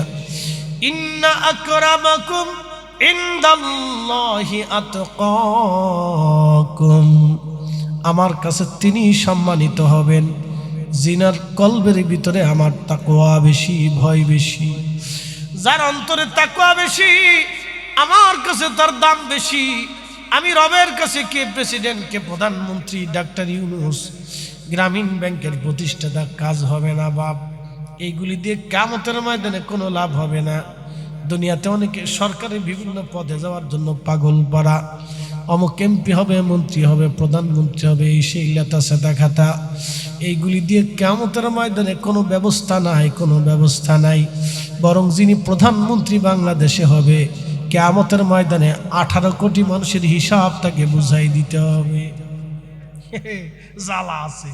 ইন্না আকরামাকুম ইনদাল্লাহি আতকাকুম, আমার কাছে তিনি সম্মানিত হবেন জিনার কলবের ভিতরে আমার তাকওয়া বেশি, ভয় বেশি। যার অন্তরে তাকওয়া বেশি, আমার কাছে তার দাম বেশি। আমি রবের কাছে কে প্রেসিডেন্ট, কে প্রধানমন্ত্রী, ডাক্তার ইউনূস, গ্রামীণ ব্যাংকের প্রতিষ্ঠাতা, কাজ হবে না বাপ। এইগুলি দিয়ে কিয়ামতের ময়দানে কোনো লাভ হবে না। দুনিয়াতে অনেকে সরকারের বিভিন্ন পদে যাওয়ার জন্য পাগল পাড়া, অমুক এমপি হবে, মন্ত্রী হবে, প্রধানমন্ত্রী হবে, এই সেই লেতা সেতা খাতা, এইগুলি দিয়ে কিয়ামতের ময়দানে কোনো ব্যবস্থা নাই, কোনো ব্যবস্থা নাই। বরং যিনি প্রধানমন্ত্রী বাংলাদেশে হবে, কিয়ামতের ময়দানে 18 কোটি মানুষের হিসাব তাকে বুঝাই দিতে হবে। জ্বালা আছে,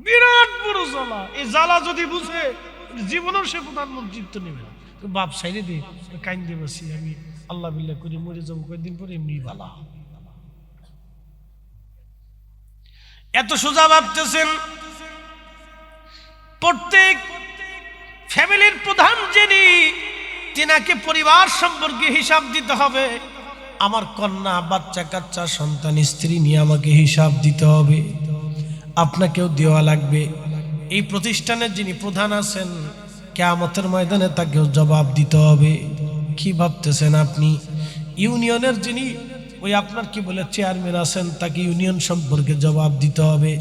বিরাট বড় জ্বালা। এই জ্বালা যদি বুঝে জীবনেও সে প্রধানমন্ত্রিত্ব নেবে না। বাপ সাইডে দিয়ে কাইন দিয়ে বসি, আমি আল্লাহ বিল্লাহ করে মরে যাবো কয়েকদিন পরে, এমনি বালা। এত সোজা ভাবতেছেন। প্রত্যেক ফ্যামিলির প্রধান যিনি, তিনাকে পরিবার সম্পর্কে হিসাব দিতে হবে। আমার কন্যা, বাচ্চা কাচ্চা, সন্তান, স্ত্রী নিয়ে আমাকে হিসাব দিতে হবে, আপনাকেও দেওয়া লাগবে। এই প্রতিষ্ঠানের যিনি প্রধান আছেন, কিয়ামতের ময়দানে তাকেও জবাব দিতে হবে। কি ভাবতেছেন আপনি? ইউনিয়নের যিনি ওই আপনার কি বলে চেয়ারম্যান আছেন, তাকে ইউনিয়ন সম্পর্কে জবাব দিতে হবে।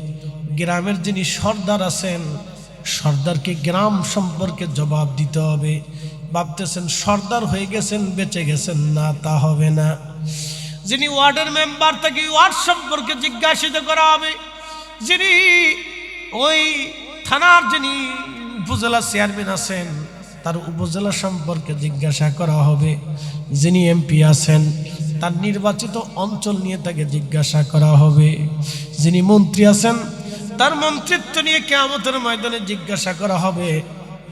গ্রামের যিনি সর্দার আছেন, সর্দারকে গ্রাম সম্পর্কে জবাব দিতে হবে। ভাবতেছেন সর্দার হয়ে গেছেন, বেঁচে গেছেন না, তা হবে না। যিনি ওয়ার্ডের মেম্বার, তাকে ওয়ার্ড সম্পর্কে জিজ্ঞাসিত করা হবে। যিনি ওই থানার যিনি উপজেলা চেয়ারম্যান আছেন, তার উপজেলা সম্পর্কে জিজ্ঞাসা করা হবে। যিনি এমপি আছেন, তার নির্বাচিত অঞ্চল নিয়ে তাকে জিজ্ঞাসা করা হবে। যিনি মন্ত্রী আছেন, তার মন্ত্রিত্ব নিয়ে কিয়ামতের ময়দানে জিজ্ঞাসা করা হবে।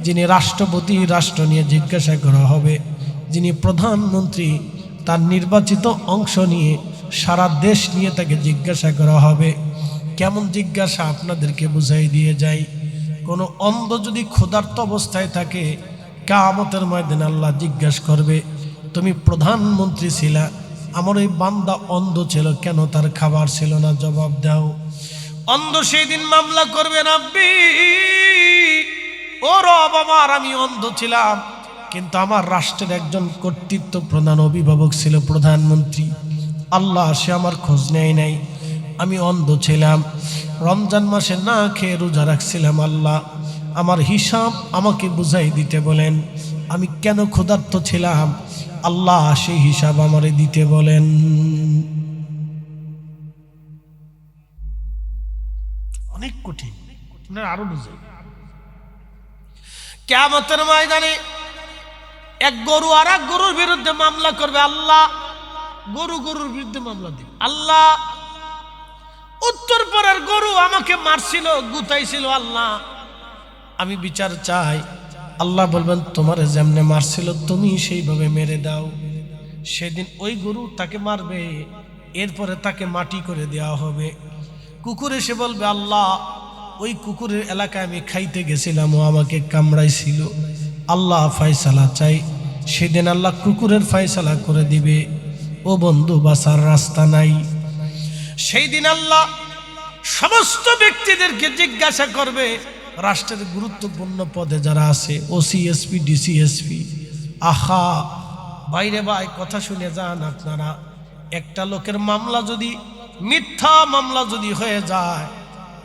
যিনি রাষ্ট্রপতি, রাষ্ট্র নিয়ে জিজ্ঞাসা করা হবে। যিনি প্রধানমন্ত্রী, তার নির্বাচিত অংশ নিয়ে, সারা দেশ নিয়ে তাকে জিজ্ঞাসা করা হবে। কেমন জিজ্ঞাসা আপনাদেরকে বুঝাই দিয়ে যাই। কোনো অন্ধ যদি ক্ষুধার্ত অবস্থায় থাকে, কিয়ামতের ময়দানে আল্লাহ জিজ্ঞাসা করবে, তুমি প্রধানমন্ত্রী ছিলা, আমার ওই বান্দা অন্ধ ছিল, কেন তার খাবার ছিল না? জবাব দাও। অন্ধ সেই দিন মামলা করবে, রাব্বি ও রব আমার, আমি অন্ধ ছিলাম, কিন্তু আমার রাষ্ট্রের একজন কর্তৃত্ব প্রধান অভিভাবক ছিল প্রধানমন্ত্রী। আল্লাহ, সে আমার খোঁজ নেয় নাই, আমি অন্ধ ছিলাম, রমজান মাসে না খেয়ে রোজা রাখছিলাম। আল্লাহ, আমার হিসাব আমাকে বুঝাই দিতে বলেন, আমি কেন ক্ষুধার্ত ছিলাম। আল্লাহ, সেই হিসাব আমারে দিতে বলেন। অনেক কঠিন, আরো বুঝে। কিয়ামতের ময়দানে এক গরু আর এক গরুর বিরুদ্ধে মামলা করবে। আল্লাহ, গরুর বিরুদ্ধে মামলা দিবে। আল্লাহ, উত্তর পাড়ার গরু আমাকে মারছিল, গুতাইছিল, আল্লাহ আমি বিচার চাই। আল্লাহ বলবেন, তোমারে যেমনে মারছিল তুমি সেইভাবে মেরে দাও। সেদিন ওই গরু তাকে মারবে, এরপরে তাকে মাটি করে দেওয়া হবে। কুকুর এসে বলবে, আল্লাহ ওই কুকুরের এলাকায় আমি খাইতে গেছিলাম, ও আমাকে কামড়াইছিল। আল্লাহ ফয়সালা চাই। সেদিন আল্লাহ কুকুরের ফয়সালা করে দিবে, ও বন্ধু বাঁচার রাস্তা নাই। সেই দিন আল্লাহ সমস্ত ব্যক্তিদেরকে জিজ্ঞাসা করবে, রাষ্ট্রের গুরুত্বপূর্ণ পদে যারা আছে, ওসিএসপি, ডিসিএসপি, আহা বাইরে ভাই কথা শুনে যান আপনারা। একটা লোকের মামলা যদি মিথ্যা মামলা যদি হয়ে যায়,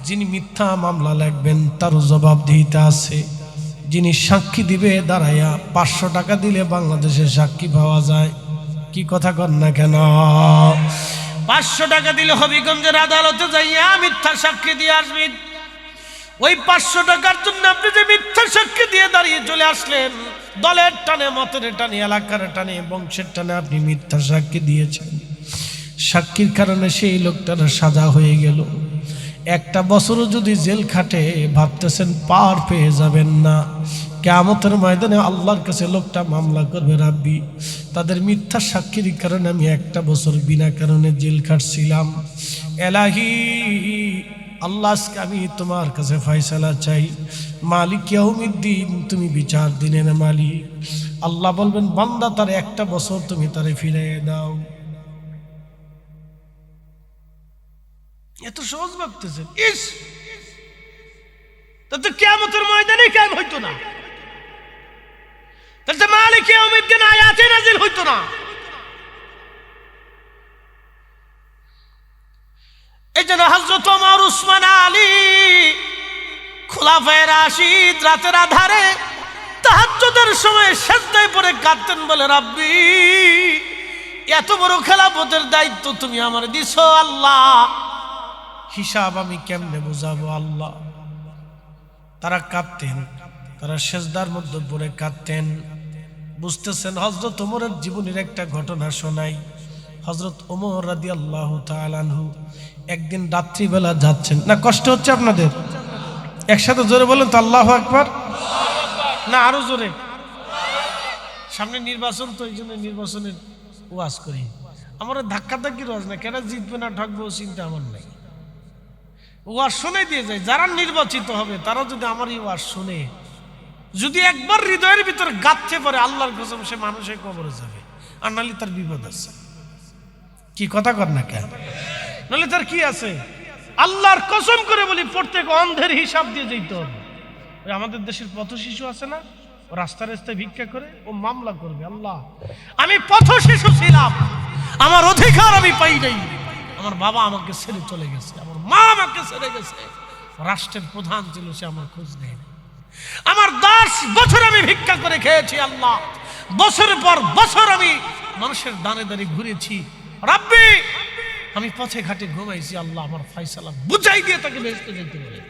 যিনি মিথ্যা মামলা লাগবেন তারও জবাবদিহিতা আছে। যিনি সাক্ষী দিবে দাঁড়াইয়া 500 টাকা দিলে বাংলাদেশে সাক্ষী পাওয়া যায়। কি কথা কন না কেন? 500 টাকা দিলে হবিগঞ্জের আদালতে যাইয়া মিথ্যা সাক্ষী দিয়ে আসবেন। ওই 500 টাকার জন্য আপনি যে মিথ্যা সাক্ষী দিয়ে দাঁড়িয়ে চলে আসলেন, দলের টানে, মতের টানে, এলাকার টানে, বংশের টানে আপনি মিথ্যা সাক্ষী দিয়েছেন। সাক্ষীর কারণে সেই লোকটার সাজা হয়ে গেল। 1 বছরও যদি জেল খাটে, ভাবতেছেন পার পেয়ে যাবেন না। কিয়ামতের ময়দানে আল্লাহর কাছে লোকটা মামলা করবে, রাব্বি তাদের মিথ্যা সাক্ষীর কারণে আমি 1 বছর বিনা কারণে জেল খাটছিলাম। এলাহি আল্লাহ, আজকে আমি তোমার কাছে ফয়সালা চাই। মালিক ইয়াউমিদ্দিন, তুমি বিচার দিনের মালিক। আল্লাহ বলবেন, বান্দা তার 1 বছর তুমি তারে ফিরিয়ে দাও। এত সহজ ভাবতেছেন? ইস, তাতে কিয়ামতের ময়দানে কায়েম হইতো না, তাতে মালিক ইয়াউমিদ্দিন আয়াতে নাজিল হইতো না। এই জন্য হযরত ওমর, উসমান, আলী, খুলাফায়ে রাশিদ রাতের আধারে তাহাজ্জুদের সময় সিজদায় পড়ে কাঁদতেন, বলে রাব্বি এত বড় খেলাফতের দায়িত্ব তুমি আমার দিছো, আল্লাহ হিসাব আমি কেমনে বুঝাবো আল্লাহ। তারা কাঁদতেন, তারা সিজদার মধ্যে পড়ে কাঁদতেন। বুঝতেছেন? হযরত ওমরের জীবনের একটা ঘটনা শোনাই। হযরত ওমর রাদিয়াল্লাহু তাআলা আনহু একদিন রাত্রিবেলা যাচ্ছেন। না কষ্ট হচ্ছে আপনাদের? একসাথে জোরে বলেন তো আল্লাহু আকবার। না আরো জোরে? সামনে নির্বাচন, তো এই জন্য নির্বাচনের ওয়াজ করি। আমার ধাক্কাধাক্কির ওয়াজ না, কেন জিতবে না ঠকবো চিন্তা আমার নাই। ওয়াজ শুনে দিয়ে যায়, যারা নির্বাচিত হবে তারা যদি আমার এই ওয়াজ শুনে, যদি একবার হৃদয়ের ভিতরে গাঁথতে পারে, আল্লাহর কসম সে মানুষের কবরে যাবে, আর নাহলে তার বিপদ আছে। কি কথা কর না কেন? নাহলে তার কি আছে? আল্লাহর কসম করে বলি, প্রত্যেক অন্ধের হিসাব দিয়ে যেতে হবে। ওই আমাদের দেশের পথ শিশু আছে না, ও রাস্তায় রাস্তায় ভিক্ষা করে, ও মামলা করবে, আল্লাহ আমি পথ শিশু ছিলাম, আমার অধিকার আমি পাই নাই, আমার বাবা আমাকে ছেড়ে চলে গেছে, আমার মা আমাকে ছেড়ে গেছে, রাষ্ট্রের প্রধান ছিল, সে আমার খোঁজ নেয়, আমার 10 বছর আমি ভিক্ষা করে খেয়েছি, আল্লাহ বছরের পর বছর আমি মানুষের দানে দানে ঘুরেছি, রাব্বি আমি পথে ঘাটে ঘুমাইছি, আল্লাহ আমার ফয়সালা বুঝাই দিয়ে তাকে বেহেশতে যেতে বলে,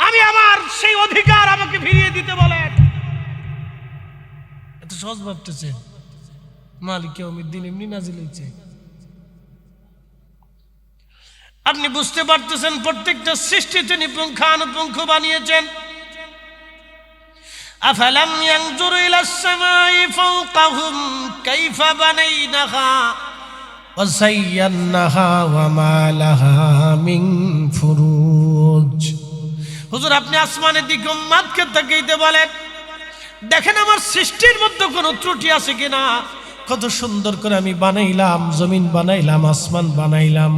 আমি আমার সেই অধিকার আমাকে ফিরিয়ে দিতে বলেন। এত সহজ ভাবতেছে? মালিক ইয়াউমিদ্দিন এমনি নাজিল হয়েছে। আপনি বুঝতে পারতেছেন, প্রত্যেকটা সৃষ্টি তিনি পুঙ্খানুপুঙ্খ বানিয়েছেন। আফালাম ইয়ানজুরু ইলাস সামাই ফাওকাহুম কাইফা বানাইনাহা ওয়া যায়্যানাহা ওয়া মা লাহা মিন ফুরুজ। হুজুর আপনি আসমানের দিকে উম্মাদকে তাকাইতে বলেন, দেখেন আমার সৃষ্টির মধ্যে কোনো ত্রুটি আছে কিনা, কত সুন্দর করে আমি বানাইলাম, জমিন বানাইলাম, আসমান বানাইলাম,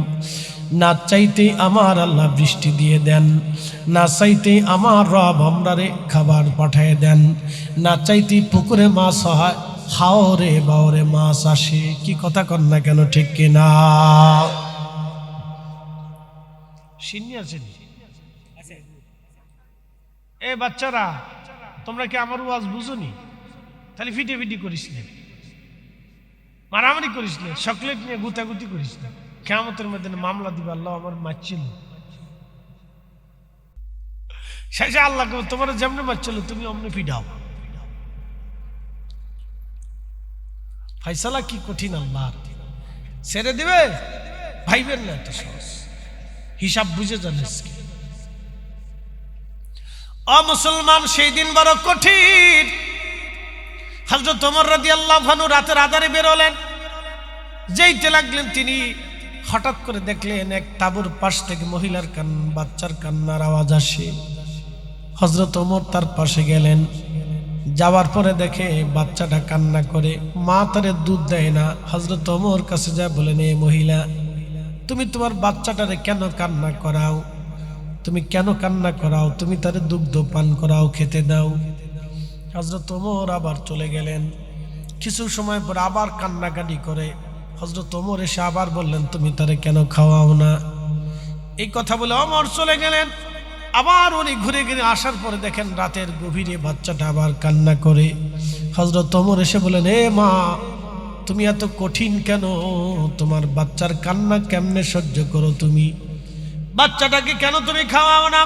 না চাইতে আমার আল্লাহ বৃষ্টি দিয়ে দেন, না চাইতে আমার রব আমরারে খাবার পাঠায় দেন, না চাইতে পুকুরে মাছ হয়, হাওরে বাওরে মাছ আসে। কি কথা কর না কেন, ঠিক কিনা? সিন্নি আছেন এ বাচ্চারা, তোমরা কি আমার ওয়াজ বুঝোনি? তাহলে ফিটে ফিটি করিস না, মারামারি করিস না, চকলেট নিয়ে গুতাগুতি করিস না, কিয়ামতের মধ্যে মামলা দিবে, আল্লাহ আমার মারছিল, শেষে আল্লাহ তোমার যেমনি মারছিল তুমি অমনি ফিডাও। ফয়সালা কি কঠিন, আল্লাহ ছেড়ে দিবে, ভাইবেন না এত সহজ, হিসাব বুঝে জানিস। ও মুসলমান, সেই দিন বড় কঠিন। হযরত ওমর রাদিয়াল্লাহু আনহু রাতের আঁধারে বেরোলেন, যেইতে লাগলেন তিনি হঠাৎ করে দেখলেন এক তাঁবুর পাশ থেকে মহিলার বাচ্চার কান্নার আওয়াজ আসে। হযরত ওমর তার পাশে গেলেন, যাওয়ার পরে দেখে বাচ্চাটা কান্না করে, মা তারে দুধ দেয় না। হযরত ওমর কাছে যা বলেন, এ মহিলা, তুমি তোমার বাচ্চাটারে কেন কান্না করাও? তুমি কেন কান্না করাও? তুমি তারে দুগ্ধ পান করাও, খেতে দাও। হযরত ওমর আবার চলে গেলেন, কিছু সময় পর আবার কান্নাকাটি করে। হযরত ওমর এসে আবার বললেন, তুমি তারে কেন খাওয়াও না? এই কথা বলে ওমর চলে গেলেন। আবার উনি ঘুরে ঘুরে আসার পরে দেখেন রাতের গভীরে বাচ্চাটা আবার কান্না করে। হযরত ওমর এসে বলেন, এ মা, তুমি এত কঠিন কেন? তোমার বাচ্চার কান্না কেমনে সহ্য করো তুমি? বাচ্চাটাকে কেন তুমি খাওয়াও না?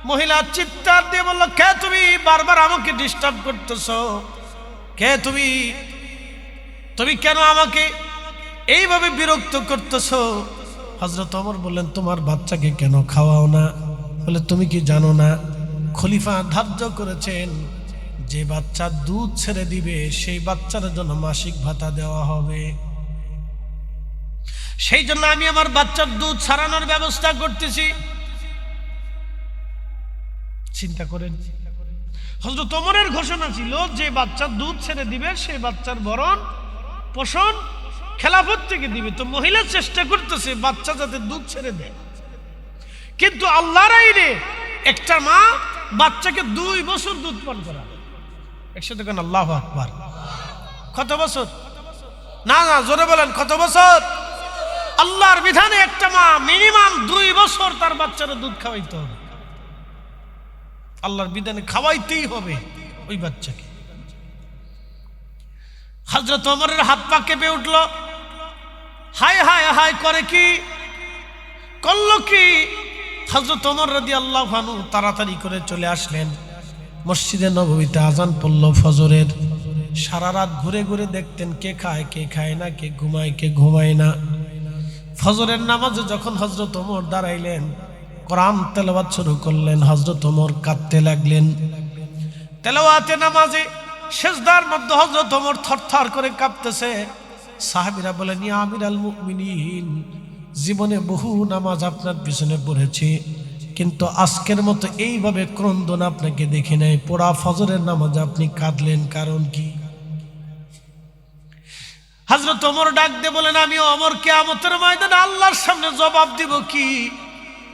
মহিলা চিৎকার দিয়ে বলল, কে তুমি? বারবার আমাকে ডিস্টার্ব করতেছ, কে তুমি? তুমি কেন আমাকে এইভাবে বিরক্ত করতেছ? হযরত ওমর বললেন, তোমার বাচ্চাকে কেন খাওয়াও না? বলে, তুমি কি জানো না খলিফা ধার্য করেছেন যে বাচ্চা দুধ ছেড়ে দিবে সেই বাচ্চার জন্য মাসিক ভাতা দেওয়া হবে, সেই জন্য আমি আমার বাচ্চার দুধ ছাড়ানোর ব্যবস্থা করতেছি। চিন্তা করেন, হযরত ওমরের ঘোষণা ছিল যে বাচ্চা দুধ ছেড়ে দিবে সেই বাচ্চার ভরণ পোষণ খেলাফত থেকে দিবে। তো মহিলা চেষ্টা করতেছে বাচ্চা যাতে দুধ ছেড়ে দেয়, কিন্তু আল্লাহর আইনে একটা মা বাচ্চাকে 2 বছর দুধ পান করাবে। একসাথে কেন আল্লাহু আকবার। কত বছর? না না, জোরে বলেন, কত বছর? আল্লাহর বিধানে একটা মা মিনিমাম 2 বছর তার বাচ্চারা দুধ খাওয়াইতে হবে। আল্লাহর বিধানে খাওয়াইতেই হবে ওই বাচ্চাকে। হযরত ওমরের হাত পা কেঁপে উঠল, হায় হায় হায় করে কি করলো কি? হযরত ওমর রাদিয়াল্লাহু আনহু তাড়াতাড়ি করে চলে আসলেন মসজিদে নববীতে। আজান পড়ল ফজরের। সারা রাত ঘুরে ঘুরে দেখতেন কে খায় কে খায় না, কে ঘুমায় কে ঘুমায় না। ফজরের নামাজে যখন হযরত ওমর দাঁড়াইলেন, কোরআন তেলাওয়াত শুরু করলেন। হযরত ওমর কাঁদতে লাগলেন। তেলাওয়াতে নামাজে সিজদার মধ্যে হযরত ওমর থরথর করে কাঁপতেছে। সাহাবীরা বলেন, ইয়া আমিরাল মুমিনিন, জীবনে বহু নামাজ আপনার পিছনে পড়েছি, কিন্তু আজকের মতো এইভাবে ক্রন্দন আপনাকে দেখি নাই। পোড়া ফজরের নামাজে আপনি কাঁদলেন, কারণ কি? হযরত ওমর ডাক দিয়ে বলেন, আমি ওমর কিয়ামতের ময়দানে আল্লাহর সামনে জবাব দিব কি?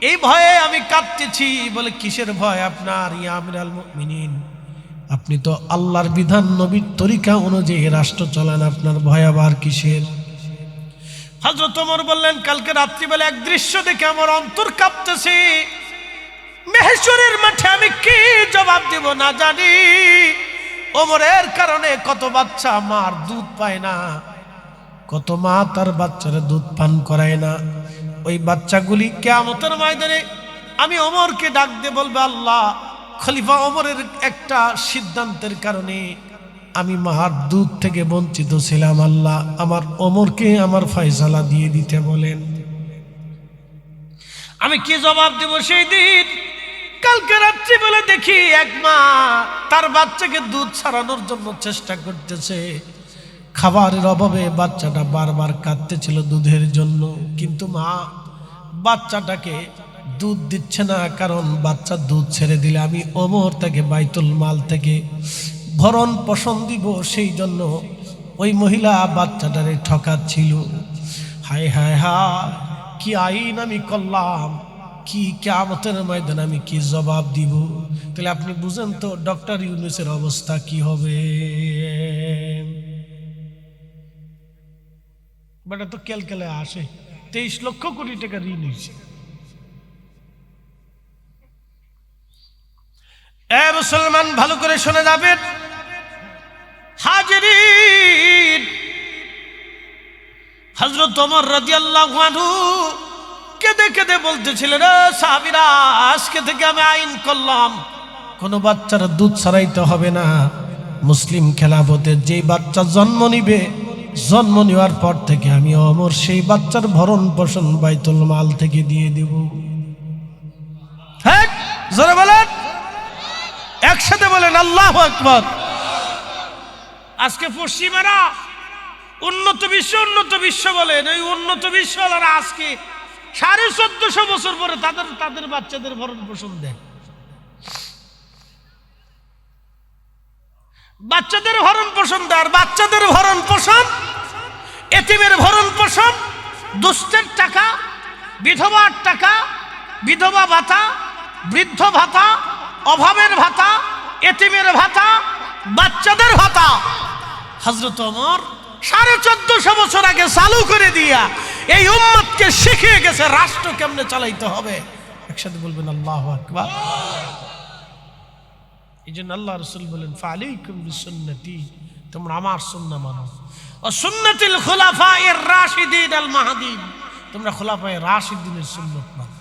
এই ভয়ে আমি কাঁদতেছি। বলে, কিসের ভয় আপনার ইয়া আমিরাল মুমিনিন? আপনি তো আল্লাহর বিধান নবীর তরিকা অনুযায়ী রাষ্ট্র চালান, আপনার ভয় আবার কিসের? হযরত ওমর বললেন, কালকে রাত্রিবেলা এক দৃশ্য দেখে আমার অন্তর কাঁপতেছে। মেহেশ্বরের মাঠে আমি কি জবাব দেব না জানি। ওমরের কারণে কত বাচ্চা মার দুধ পায় না, কত মা তার বাচ্চারা দুধ পান করায় না। ওই বাচ্চাগুলি কিয়ামতের ময়দানে আমি ওমরকে ডাক দিয়ে বলবে, আল্লাহ, খলিফা ওমরের একটা সিদ্ধান্তের কারণে আমি মার দুধ থেকে বঞ্চিত ছিলাম, আল্লাহ আমার ওমরকে আমার ফয়সালা দিয়ে দিতে বলেন। আমি কি জবাব দেব সেই দিন? কালকে রাত্রি বেলা দেখি এক মা তার বাচ্চাকে দুধ ছাড়ানোর জন্য চেষ্টা করতেছে। খাবারের অভাবে বাচ্চাটা বারবার কাঁদতেছিল দুধের জন্য, কিন্তু মা বাচ্চাটাকে দুধ দিচ্ছে না, কারণ বাচ্চা দুধ ছেড়ে দিলে আমি ওমর তাকে বাইতুল মাল থেকে ভরণ পোষণ দিব, সেই জন্য ওই মহিলা বাচ্চাটারে ঠকাচ্ছিল। হায় হায় হায়, কি আইন আমি করলাম, কি কিয়ামতের ময়দানে আমি কি জবাব দিব? তাহলে আপনি বুঝেন তো ডক্টর ইউনূসের অবস্থা কি হবে। বেটা তো ক্যালকেলে আসে, 23 লক্ষ কোটি টাকা ঋণ হয়েছে। এ মুসলমান, ভালো করে শুনে যাবেন। হাজিরিন, হযরত ওমর রাদিয়াল্লাহু আনহু কেঁদে কেঁদে বলতেছিলেন, সাহাবীরা, আজকে থেকে আমি আইন করলাম, কোনো বাচ্চার দুধ ছাড়াইতে হবে না। মুসলিম খেলাফতে যেই বাচ্চা জন্ম নিবে, জন্ম নেওয়ার পর থেকে আমি ওমর সেই বাচ্চার ভরণ পোষণ বাইতুল মাল থেকে দিয়ে দেব। হ্যাঁ, জোরে বলেন, একসাথে বলেন আল্লাহু আকবার। আজকে পশ্চিমারা উন্নত বিশ্ব বলেন, ওই উন্নত বিশ্বওয়ালারা আজকে 1450 বছর পরে তাদের বাচ্চাদের ভরণ পোষণ দেয়। বাচ্চাদের ভরণ পোষণ দেয়, বাচ্চাদের ভরণ পোষণ, এতিমের ভরণ পোষণ, দুস্থের টাকা, বিধবার টাকা, বিধবা ভাতা, বৃদ্ধ ভাতা, অভাবের ভাতা, এতিমের ভাতা, বাচ্চাদের ভাতা হযরত ওমর 1450 বছর আগে চালু করে দিয়া এই উম্মতকে শিখিয়ে গেছে রাষ্ট্র কেমনে চালাইতে হবে। একসাথে বলবেন আল্লাহু আকবার। এই জন্য আল্লাহ রাসূল বলেন, ফালাইকুম বিসুন্নতি, তোমরা আমার সুন্নাহ মানো, ও সুন্নাতুল খুলাফায়ে রাশিদিন আল মাহদিন, তোমরা খুলাফায়ে রাশিদিনের সুন্নাত মানো।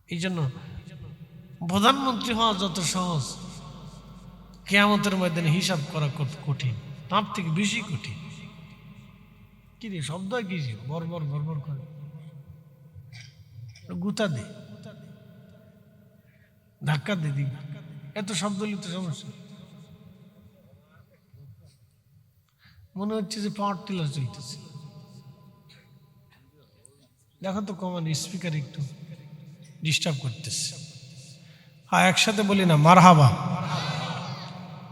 এই জন্য প্রধানমন্ত্রী হওয়া যত সহজ, কিয়ামতের ময়দানে হিসাব করা কত কঠিন, তার থেকে বেশি কঠিন। কি রে শব্দ কি বরবর বরবর করে গুতা দে, ধাক্কা দে দিবি, এত শব্দ লিখতে সমস্যা। মনে হচ্ছে যে পাওয়ার টিলার চলতেছে। দেখো তো কমান স্পিকার একটু ডিস্টার্ব করতেছে। হ্যাঁ, একসাথে বলি না মারহাবা।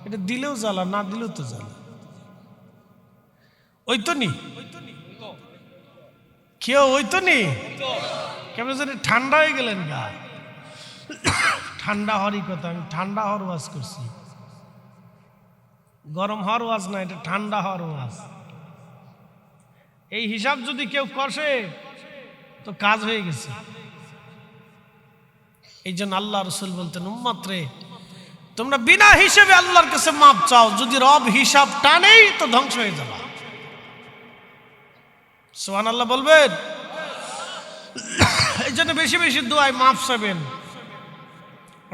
এটা দিলেও জ্বালা, না দিলেও তো জ্বালা। ওই তো নি কেউ, ওই তো নি কেমন জানি ঠান্ডা হয়ে গেলেন গা। ঠান্ডা হওয়ারই কথা, আমি ঠান্ডা হওয়ার ওয়াজ করছি, গরম হওয়ার ওয়াজ না, এটা ঠান্ডা হওয়ার ওয়াজ। এই হিসাব যদি কেউ কষে তো কাজ হয়ে গেছে। এই জন্য আল্লাহ রাসূল বলতেন, উম্মত রে, তোমরা বিনা হিসেবে আল্লাহর কাছে মাপ চাও, যদি রব হিসাব টানেই তো ধ্বংস হয়ে যাবে। সুবহানাল্লাহ বলবেন। এই জন্য বেশি বেশি দোয়ায় মাপ চাইবেন।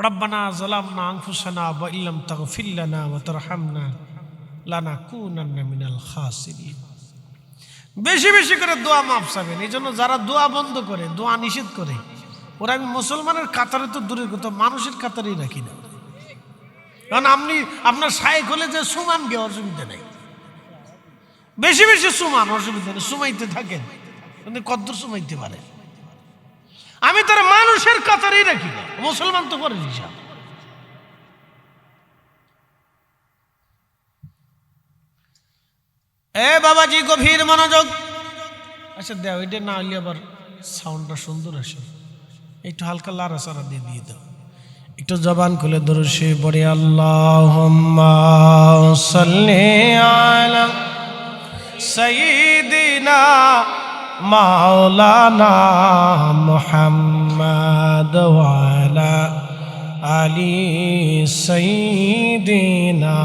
রব্বানা যালামনা আনফুসানা ওয়া ইল্লাম তাগফির লানা ওয়া তারহামনা লানাকুনান্না মিনাল খাসিরিন। বেশি বেশি করে দোয়া মাফ চাবেন। এই জন্য যারা দোয়া বন্ধ করে, দোয়া নিষেধ করে, ওরা আমি মুসলমানের কাতারে তো দূরের কথা, মানুষের কাতারেই রাখি না। কারণ আপনি আপনার শায়েখ হলে যে সুমান গে অসুবিধা নেই, বেশি বেশি সুমান অসুবিধা নেই, সুমাইতে থাকেন, কদ্দূর সুমাইতে পারে। আমি তারা মানুষের কাতারেই রাখি না, মুসলমান তো করে হিসাব। এ বাবাজি গভীর মনোযোগ। আচ্ছা দেও, এটা না হলে আবার সাউন্ডটা সুন্দর আসে, একটু হালকা লাড়াচাড়া দিয়ে দিয়ে দাও। একটু জবান খুলে দরুদ শরীফ পড়ে, আল্লাহুম্মা সাল্লি আলা সাইয়্যিদিনা মাওলানা মুহাম্মাদ ওয়া আলা আলি সাইয়্যিদিনা।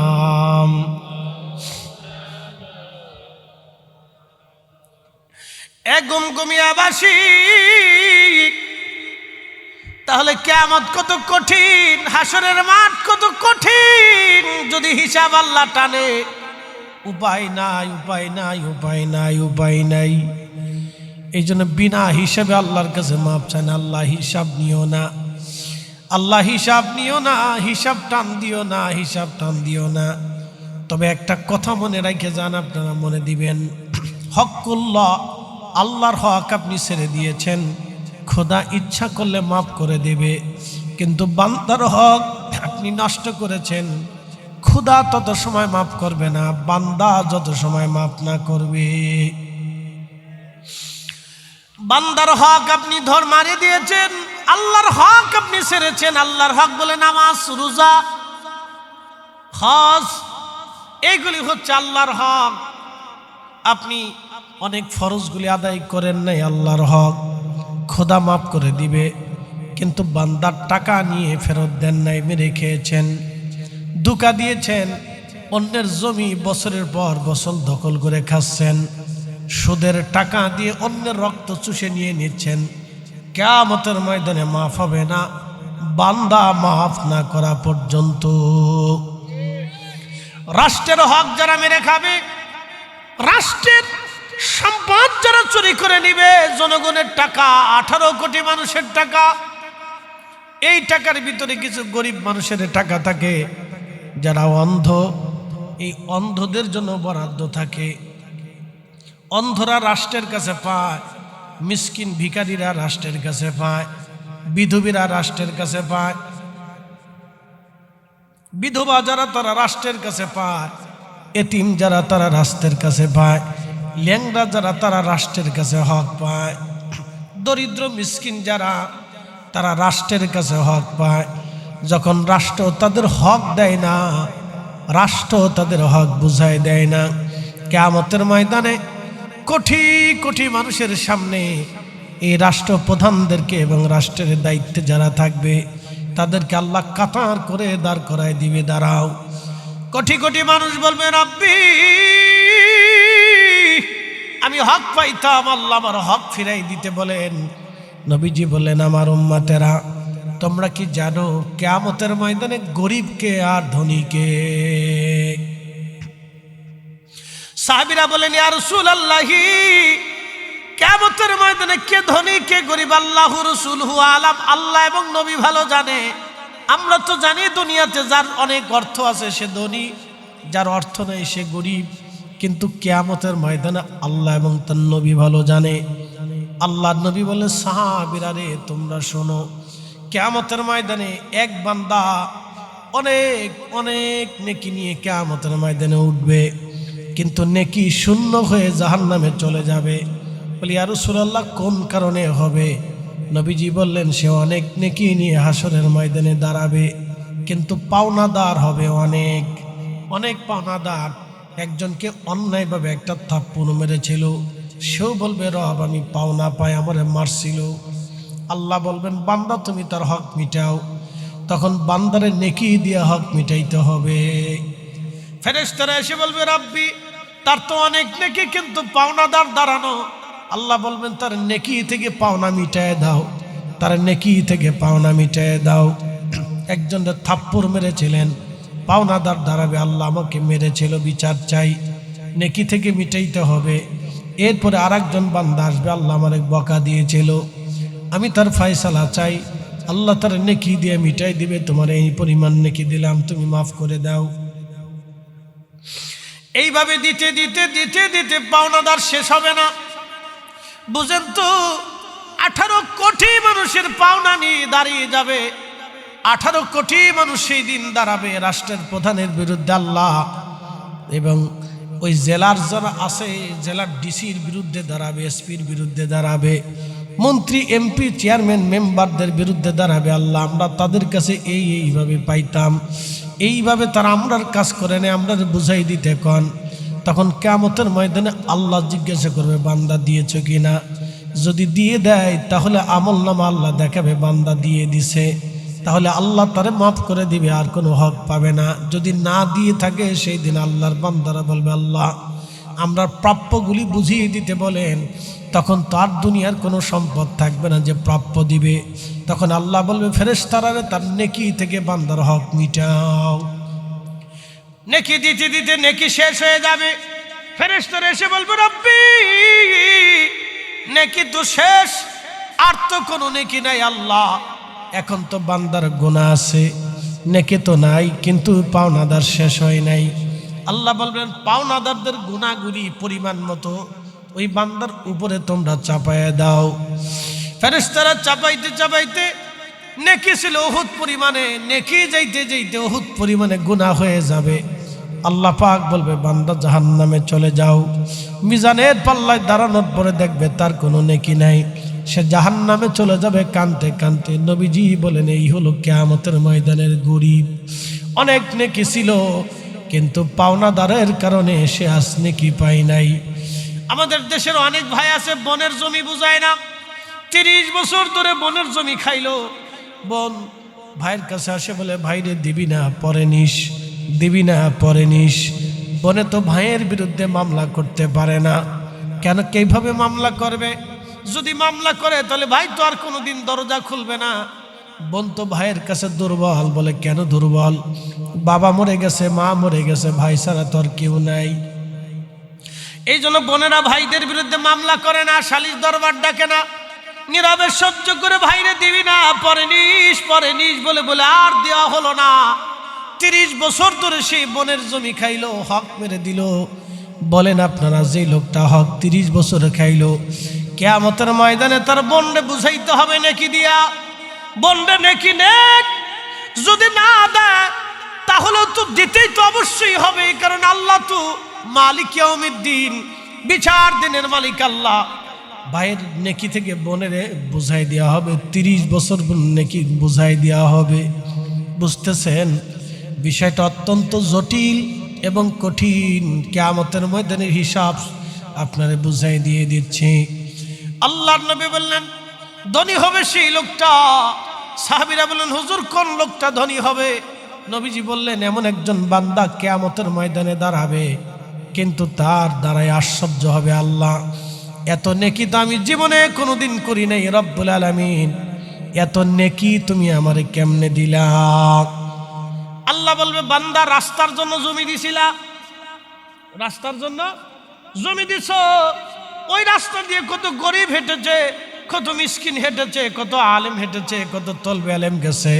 এক গুমগুমিয়াবাসী, তাহলে কিয়ামত কত কঠিন, হাসরের মাঠ কত কঠিন যদি হিসাব আল্লাহ টানে। উপায় নাই, উপায় নাই, উপায় নাই, উপায় নাই। এই জন্য বিনা হিসাবে আল্লাহর কাছে মাপ চান। আল্লাহ হিসাব নিও না, আল্লাহ হিসাব নিও না, হিসাব টান দিও না, হিসাব টান দিও না। তবে একটা কথা মনে রেখে যান, আপনারা মনে দিবেন, হকুল্লাহ, আল্লাহর হক আপনি ছেড়ে দিয়েছেন, খোদা ইচ্ছা করলে মাফ করে দেবে। কিন্তু বান্দার হক আপনি নষ্ট করেছেন, খোদা তত সময় মাফ করবে না, বান্দা যত সময় মাফ না করবে। বান্দার হক আপনি ধর মারি দিয়েছেন, আল্লাহর হক আপনি ছেড়েছেন। আল্লাহর হক বলে নামাজ, রোজা, হজ, এইগুলি হচ্ছে আল্লাহর হক। আপনি অনেক ফরজগুলি আদায় করেন নাই, আল্লাহর হক, খোদা মাফ করে দিবে। কিন্তু বান্দার টাকা নিয়ে ফেরত দেন নাই, মেরে খেয়েছেন, ধোঁকা দিয়েছেন, অন্যের জমি বছরের পর বছর দখল করে খাচ্ছেন, সুদের টাকা দিয়ে অন্যের রক্ত চুষে নিয়ে নিচ্ছেন। কিয়ামতের ময়দানে মাফ হবে না, বান্দা মাফ না করা পর্যন্ত। রাষ্ট্রের হক যারা মেরে খাবে, রাষ্ট্রের সম্পদ যারা চুরি করে নিবে, জনগণের টাকা, 18 কোটি মানুষের টাকা, এই টাকার ভিতরে কিছু গরিব মানুষের টাকা থাকে, যারা অন্ধ, এই অন্ধদের জন্য বরাদ্দ থাকে। অন্ধরা রাষ্ট্রের কাছে পায়, মিসকিন ভিখারিরা রাষ্ট্রের কাছে পায়, বিধবীরা রাষ্ট্রের কাছে পায়, বিধবা যারা তারা রাষ্ট্রের কাছে পায়, এতিম যারা তারা রাষ্ট্রের কাছে পায়, ল্যাংড়া যারা তারা রাষ্ট্রের কাছে হক পায়, দরিদ্র মিসকিন যারা তারা রাষ্ট্রের কাছে হক পায়। যখন রাষ্ট্র তাদের হক দেয় না, রাষ্ট্র তাদের হক বুঝায় দেয় না, কিয়ামতের ময়দানে কোটি কোটি মানুষের সামনে এই রাষ্ট্রপ্রধানদেরকে এবং রাষ্ট্রের দায়িত্বে যারা থাকবে তাদেরকে আল্লাহ কাতার করে দাঁড় করায় দিবে, দাঁড়াও। কোটি কোটি মানুষ বলবে, রব্বি, আমি হক পাইতাম, আল্লাহ আমার হক ফিরাই দিতে বলেন। নবীজি বললেন, আমার উম্মতেরা, তোমরা কি জানো কিয়ামতের ময়দানে গরিবকে আর ধনীকে? সাহাবীরা বলেন, ইয়া রাসূলুল্লাহ, কিয়ামতের ময়দানে কে ধনী কে গরিব আল্লাহু রাসূলুহু আলাম, আল্লাহ এবং নবী ভালো জানে। আমরা তো জানি দুনিয়াতে যার অনেক অর্থ আছে সে ধনী, যার অর্থ নেই সে গরিব। কিন্তু কিয়ামতের ময়দানে আল্লাহ এবং তার নবী ভালো জানে। আল্লাহর নবী বলেন, সাহাবীরা রে, তোমরা শোনো, কিয়ামতের ময়দানে এক বান্দা অনেক অনেক নেকি নিয়ে কিয়ামতের ময়দানে উঠবে, কিন্তু নেকি শূন্য হয়ে জাহান্নামে চলে যাবে। বলি, ইয়া রাসূলুল্লাহ, কোন কারণে হবে? নবীজি বললেন, সে অনেক নেকি নিয়ে হাসরের ময়দানে দাঁড়াবে, কিন্তু পাওনাদার হবে অনেক অনেক পাওনাদার। একজনকে অন্যায়ভাবে একটা থাপ্পড় মেরেছিল, সেও বলবে, রব, আমি পাওনা পাই, আমারে মারছিল। আল্লাহ বলবেন, বান্দা তুমি তার হক মিটাও। তখন বান্দারে নেকি দিয়ে হক মিটাইতে হবে। ফেরেশতারা এসে বলবে, রব্বি, তার তো অনেক নেকি, কিন্তু পাওনাদার দাঁড়ানো। আল্লাহ বলবেন, তার নেকি থেকে পাওনা মিটায় দাও, তার নেকি থেকে পাওনা মিটায় দাও। একজনের থাপ্পড় মেরেছিলেন, পাওনাদার দাঁড়াবে, আল্লাহ আমাকে মেরেছিল, বিচার চাই, নেকি থেকে মিটাইতে হবে। এরপরে আরেকজন বান্দা আসবে, আল্লাহ আমার বকা দিয়েছিল, আমি তার ফয়সালা চাই, আল্লাহ তার নেকি দিয়ে মিটাই দিবে, তোমার এই পরিমাণ নেকি দিলাম, তুমি মাফ করে দাও। এইভাবে দিতে দিতে দিতে দিতে পাওনাদার শেষ হবে না। বুঝেন তো, 18 কোটি মানুষের পাওনা নিয়ে দাঁড়িয়ে যাবে। 18 কোটি মানুষ সেই দিন দাঁড়াবে রাষ্ট্রের প্রধানের বিরুদ্ধে, আল্লাহ, এবং ওই জেলার যারা আছে জেলার ডিসির বিরুদ্ধে দাঁড়াবে, এসপির বিরুদ্ধে দাঁড়াবে, মন্ত্রী এমপি চেয়ারম্যান মেম্বারদের বিরুদ্ধে দাঁড়াবে। আল্লাহ, আমরা তাদের কাছে এইভাবে পাইতাম, এইভাবে তারা আমরার কাজ করে নেয়, আমরা বুঝাই দিতে কন। তখন কিয়ামতের ময়দানে আল্লাহ জিজ্ঞাসা করবে, বান্দা দিয়েছ কিনা? যদি দিয়ে দেয় তাহলে আমলনামা আল্লাহ দেখাবে বান্দা দিয়ে দিছে, তাহলে আল্লাহ তারে মাফ করে দিবে, আর কোনো হক পাবে না। যদি না দিয়ে থাকে সেই দিন আল্লাহর বান্দারা বলবে, আল্লাহ আমরা প্রাপ্যগুলি বুঝিয়ে দিতে বলেন। তখন তার দুনিয়ার কোনো সম্পদ থাকবে না যে প্রাপ্য দিবে। তখন আল্লাহ বলবে, ফেরেশতারা তার নেকি থেকে বান্দার হক মিটাও। নেকি দিতে দিতে নেকি শেষ হয়ে যাবে। ফেরেশতারা এসে বলবে, রব্বি নেকি তো শেষ, আর তো কোনো নেকি নাই। আল্লাহ, এখন তো বান্দার গুনাহ আছে, নেকি তো নাই, কিন্তু পাওনাদার শেষ হয় নাই। আল্লাহ বলবেন, পাওনাদারদের গুনাহগুলি পরিমাণ মতো ওই বান্দার উপরে তোমরা চাপায়া দাও। ফেরেশতারা চাপাইতে চাপাইতে, নেকি ছিল উহুদ পরিমাণে, নেকি যাইতে যাইতে উহুদ পরিমাণে গুনাহ হয়ে যাবে। আল্লাহ পাক বলবে, বান্দা জাহান্নামে চলে যাও। মিজানের পাল্লায় দাঁড়ানোর পরে দেখবে তার কোনো নেকি নাই, সে জাহান্নামে চলে যাবে কাঁদতে কাঁদতে। নবীজি বলেন, এই হলো কিয়ামতের ময়দানের গরিব। অনেক নেকি ছিল, কিন্তু পাওনাদারের কারণে সে আজ নেকি পায় নাই। আমাদের দেশের অনেক ভাই আছে, বনের জমি বুঝায় না, 30 বছর ধরে বনের জমি খাইলো। বোন ভাইয়ের কাছে আসে, বলে, ভাইরে দিবি না পরে নিস, দিবি না পরে নিস। বনে তো ভাইয়ের বিরুদ্ধে মামলা করতে পারে না। কেন, কিভাবে মামলা করবে? যদি মামলা করে তাহলে ভাই তো আর কোনোদিন দরজা খুলবে না। বোন তো ভাইয়ের কাছে দুর্বল। বলে, কেন দুর্বল? বাবা মরে গেছে, মা মরে গেছে, ভাই ছাড়া তো আর কেউ নাই। এই জন্য বোনেরা ভাইদের বিরুদ্ধে মামলা করে না, সালিশ দরবার ডাকে না, নীরবে সহ্য করে ভাইরে দিবি না পরে নিস, পরে নিস বলে বলে আর দেওয়া হলো না। 30 বছর ধরে সেই বনের জমি খাইলো, হক মেরে দিল। বলেন আপনারা, যে লোকটা হক 30 বছরে খাইলো, কিয়ামতের ময়দানে তার বন্ডে বুঝাইতে হবে নেকি দিয়া, বন্ডে নেকি নেক। যদি না দেয় তাহলে তো দিতেই তো অবশ্যই হবে, কারণ আল্লাহ তো মালিক ইয়াউমিদ্দিন, বিচার দিনের মালিক আল্লাহ। ভাইয়ের নেকি থেকে বোনের বুঝাই দেওয়া হবে, 30 বছর নেকি বুঝাই দেওয়া হবে। বুঝতেছেন, বিষয়টা অত্যন্ত জটিল এবং কঠিন। কিয়ামতের ময়দানের হিসাব আপনারা বুঝাই দিয়ে দিচ্ছি। আল্লাহর নবী বললেন, ধনী হবে সেই লোকটা। সাহাবীরা বললেন, হুজুর কোন লোকটা ধনী হবে? নবীজি বললেন, এমন একজন বান্দা কিয়ামতের ময়দানে দাঁড়াবে, কিন্তু তার দ্বারাই আশ্চর্য হবে, আল্লাহ এত নেকি তো আমি জীবনে কোনোদিন করি নাই, রব্বুল আলামিন এত নেকি তুমি আমারে কেমনে দিলা? আল্লাহ বলবে, বান্দা রাস্তার জন্য জমি দিছিলা, রাস্তার জন্য জমি দিছ, ওই রাস্তা দিয়ে কত গরিব হেঁটেছে, কত মিসকিন হেঁটেছে, কত আলেম হেঁটেছে, কত তলবে আলেম গেছে,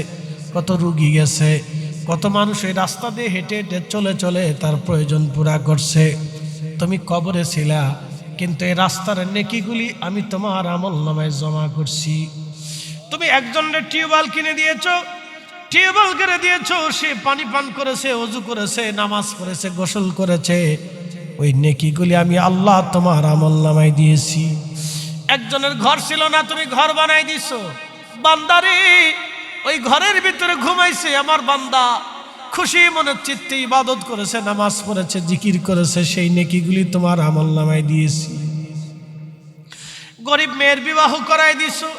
কত রুগী গেছে, কত মানুষ এই রাস্তা দিয়ে হেঁটে হেঁটে চলে চলে তার প্রয়োজন পুরা করছে। তুমি কবরে ছিলা, কিন্তু এই রাস্তার নেকিগুলি আমি তোমার আমলনামায় জমা করছি। তুমি একজনের টিউবওয়েল কিনে দিয়েছো, টিউবওয়েল করে দিয়েছো, সে পানি পান করেছে, ওযু করেছে, নামাজ পড়েছে, গোসল করেছে, ওই নেকিগুলি আমি আল্লাহ তোমার আমলনামায় দিয়েছি। একজনের ঘর ছিল না, তুমি ঘর বানাই দিছো, বান্দারে ওই ঘরের ভিতরে ঘুমাইছে আমার বান্দা, খুশি মনে চিত্তে ইবাদত করেছে, নামাজ পড়েছে, জিকির করেছে, সেই নেকিগুলি তোমার আমলনামায় দিয়েছি। গরিব মেয়ের বিবাহ করাই দিছো,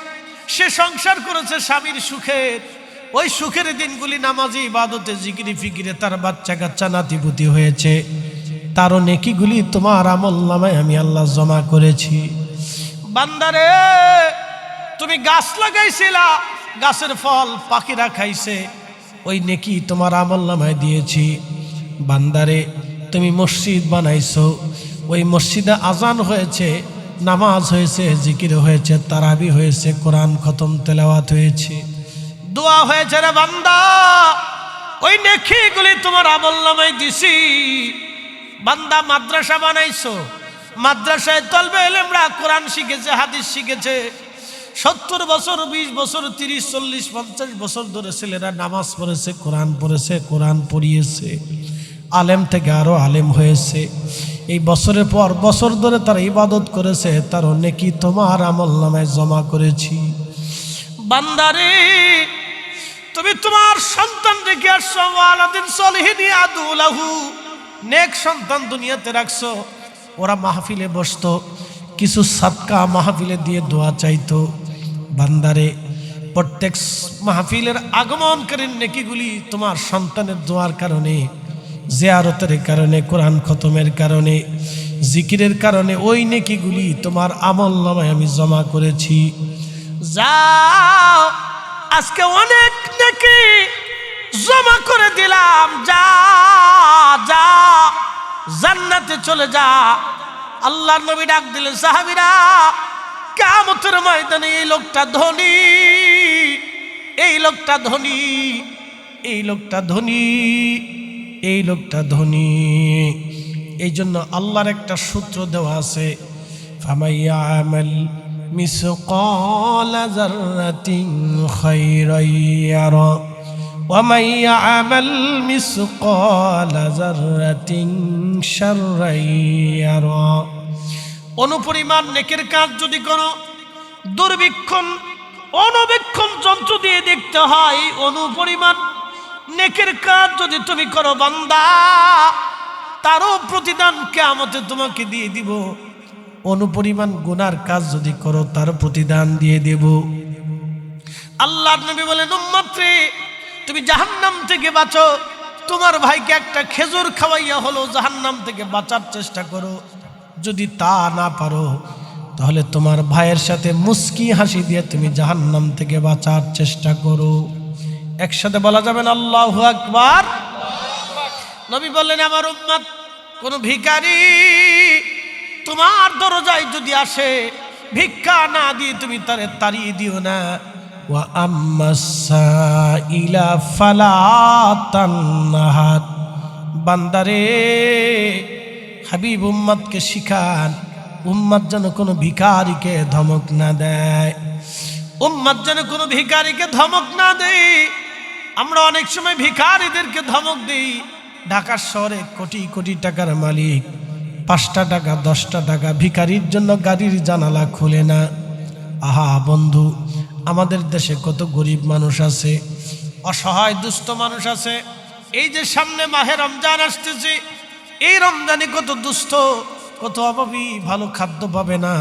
সে সংসার করেছে স্বামীর সুখের, ওই সুখের দিনগুলি নামাজে, ইবাদতে, জিকিরে ফিকিরে তার বাচ্চা কাচ্চা নাতিপুতি হয়েছে, তারও নেকিগুলি তোমার আমলনামায় আমি আল্লাহ জমা করেছি। বান্দারে তুমি গাছ লাগাইছিলা, গাছের ফল পাখিরা খাইছে, ওই নেকি তোমার আমলনামায় দিয়েছি। বান্দারে তুমি মসজিদ বানাইছো, ওই মসজিদে আজান হয়েছে, নামাজ হয়েছে, জিকির হয়েছে, তারাবি হয়েছে, কোরআন খতম তেলাওয়াত হয়েছে, দোয়া হয়েছে। রে বান্দা, ওই নেকিগুলি তোমার আমলনামায় দিছি। বান্দা মাদ্রাসা বানাইছো, মাদ্রাসায় তলবে ইলমরা কোরআন শিখেছে, হাদিস শিখেছে। 70 বছর, 20 বছর, 30, 40, 50 বছর ধরে ছেলেরা নামাজ পড়েছে, কোরআন পড়েছে, কোরআন পড়িয়েছে, আলেম থেকে আরো আলেম হয়েছে। এই বছরের পর বছর ধরে তারা ইবাদত করেছে, তার নেকি তোমার আমলনামায় জমা করেছি। বান্দারে, তুমি তোমার সন্তান রেখে আসছো, ওয়ালাদিন সলিহিন ইয়াদুলাহু, নেক সন্তান দুনিয়াতে রাখছো। ওরা মাহফিলে বসতো, কিছু সাদকা মাহফিলে দিয়ে দোয়া চাইতো। বান্দারে, প্রত্যেক মাহফিলের আগমনকারী নেকিগুলি তোমার সন্তানের দোয়ার কারণে, জিয়ারতের কারণে, কোরআন খতমের কারণে, জিকিরের কারণে ওই নেকিগুলি তোমার আমলনামায় আমি জমা করেছি। যাও, আজকে অনেক নেকি জমা করে দিলাম, যা যা জান্নাতে চলে যা। আল্লাহর নবী ডাক দিলেন, সাহাবীরা, কিয়ামতের ময়দানে এই লোকটা ধনী, এই লোকটা ধনী, এই লোকটা ধনী, এই লোকটা ধনী। এই জন্য আল্লাহর একটা সূত্র দেওয়া আছে, ফামাইয়ামাল মিসকালা যাররাতিন খায়রান ইয়ারা ওয়া মাইয়ামাল মিসকালা যাররাতিন শাররান ইয়ারা। অনুপরিমাণ নেকের কাজ যদি করো, দুর্বীক্ষণ অনবীক্ষণ যন্ত্র দিয়ে দেখতে হয়। অনুপরিমাণ নেকের কাজ যদি তুমি করো বান্দা, তারও প্রতিদান কিয়ামতে তোমাকে দিয়ে দিব। অনুপরিমাণ গুনার কাজ যদি করো, তার প্রতিদান দিয়ে দেব। আল্লাহর নবী বলেন, উম্মত রে, তুমি জাহান্নাম থেকে বাঁচো, তোমার ভাইকে একটা খেজুর খাওয়াইয়া হলো জাহান্নাম থেকে বাঁচার চেষ্টা করো। যদি তা না পারো, তাহলে তোমার ভাইয়ের সাথে মুস্কি হাসি দিয়ে তুমি জাহান্নাম থেকে বাঁচার চেষ্টা করো। একসাথে বলা যাবে না আল্লাহু আকবার? নবী বললেন, আমার উম্মত কোন ভিখারি তোমার দরজায় যদি আসে, ভিক্ষা না দিয়ে তুমি তারে তাড়িয়ে দিও না। ওয়া আম্মাসাইলা ফালা তানহার। বান্দারে, হাবিব উম্মতকে শিখান, উম্মত যেন কোনো ভিখারিকে ধমক না দেয়, উম্মত যেন কোনো ভিখারিকে ধমক না দেয়। আমরা অনেক সময় ভিখারিদেরকে ধমক দিই। ঢাকা শহরে কোটি কোটি টাকার মালিক 5টা টাকা 10টা টাকা ভিখারির জন্য গাড়ির জানালা খুলে না। আহা বন্ধু, আমাদের দেশে কত গরিব মানুষ আছে, অসহায় দুস্থ মানুষ আছে। এই যে সামনে মাহে রমজান আসতেছে, এই রমজানে কত দুস্থ, কত অভাবী, ভালো খাদ্য পাবে না,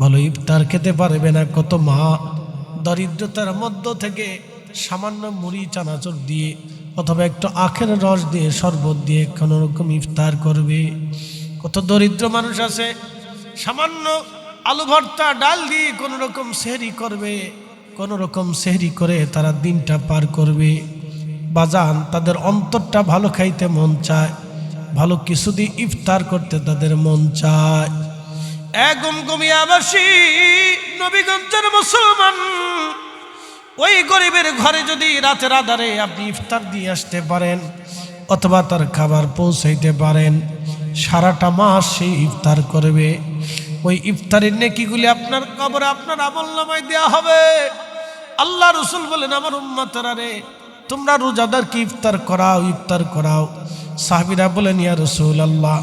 ভালো ইফতার খেতে পারবে না। কত মা দরিদ্রতার মধ্য থেকে সামান্য মুড়ি চানাচুর দিয়ে অথবা একটু আখের রস দিয়ে, শরবত দিয়ে কোনো রকম ইফতার করবে। কত দরিদ্র মানুষ আছে, সামান্য আলু ভর্তা ডাল দিয়ে কোনো রকম সেহরি করবে, কোনো রকম সেহরি করে তারা দিনটা পার করবে। বাজান, তাদের অন্তরটা ভালো খাইতে মন চায়, ভালো কিছু দিয়ে ইফতার করতে তাদের মন চায়। গুমগুমিয়াবাসী নবীগঞ্জের মুসলমান, ওই গরিবের ঘরে যদি রাতের আধারে আপনি ইফতার দিয়ে আসতে পারেন অথবা তার খাবার পৌঁছাইতে পারেন, সারাটা মাস সে ইফতার করবে। ওই ইফতারের নেকিগুলি আপনার কবরে, আপনার আমলনামায় দেওয়া হবে। আল্লাহ রসুল বলেন, আমার উম্মতেরা রে, তোমরা রোজাদারকে ইফতার করাও, ইফতার করাও। সাহাবীরা বলেন, ইয়া রাসূলুল্লাহ,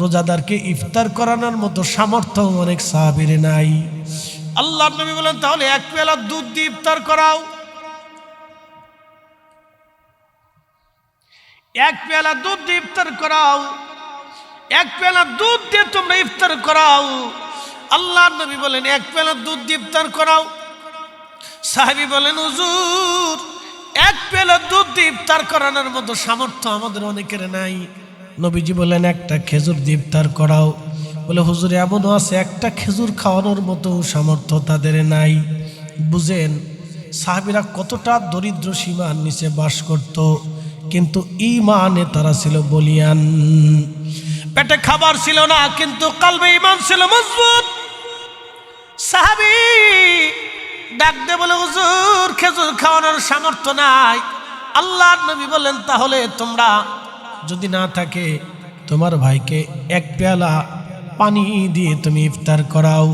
রোজাদারকে ইফতার করানোর মতো সামর্থ্য অনেক সাহাবীর নাই। আল্লাহর নবী বলেন, তাহলে 1 পেয়ালা দুধ দিয়ে ইফতার করাও। 1 পেয়ালা দুধ দিয়ে ইফতার করাও। 1 পেয়ালা দুধ দিয়ে তোমরা ইফতার করাও। আল্লাহর নবী বলেন, 1 পেয়ালা দুধ দিয়ে ইফতার করাও। সাহাবী বলেন, হুজুর, 1 পেয়ালা দুধ দিয়ে ইফতার করানোর মতো সামর্থ্য আমাদের অনেকের নাই। নবীজি বলেন, একটা খেজুর দিয়ে ইফতার করাও। বলে, হুজুর, এমনও আছে একটা খেজুর খাওয়ানোর মতো সামর্থ্য তাদের নাই। বুঝেন সাহাবীরা কতটা দরিদ্র সীমার নিচে বাস করত, কিন্তু ঈমানে তারা ছিল বলিয়ান। পেটে খাবার ছিল না, কিন্তু কলবে ঈমান ছিল মজবুত। সাহাবী ডাক দিয়ে বলে, হুজুর খেজুর খাওয়ানোর সামর্থ্য নাই। আল্লাহর নবী বললেন, তাহলে তোমরা যদি না থাকে তোমার ভাইকে এক পেয়ালা পানি দিয়ে তুমি ইফতার করাও।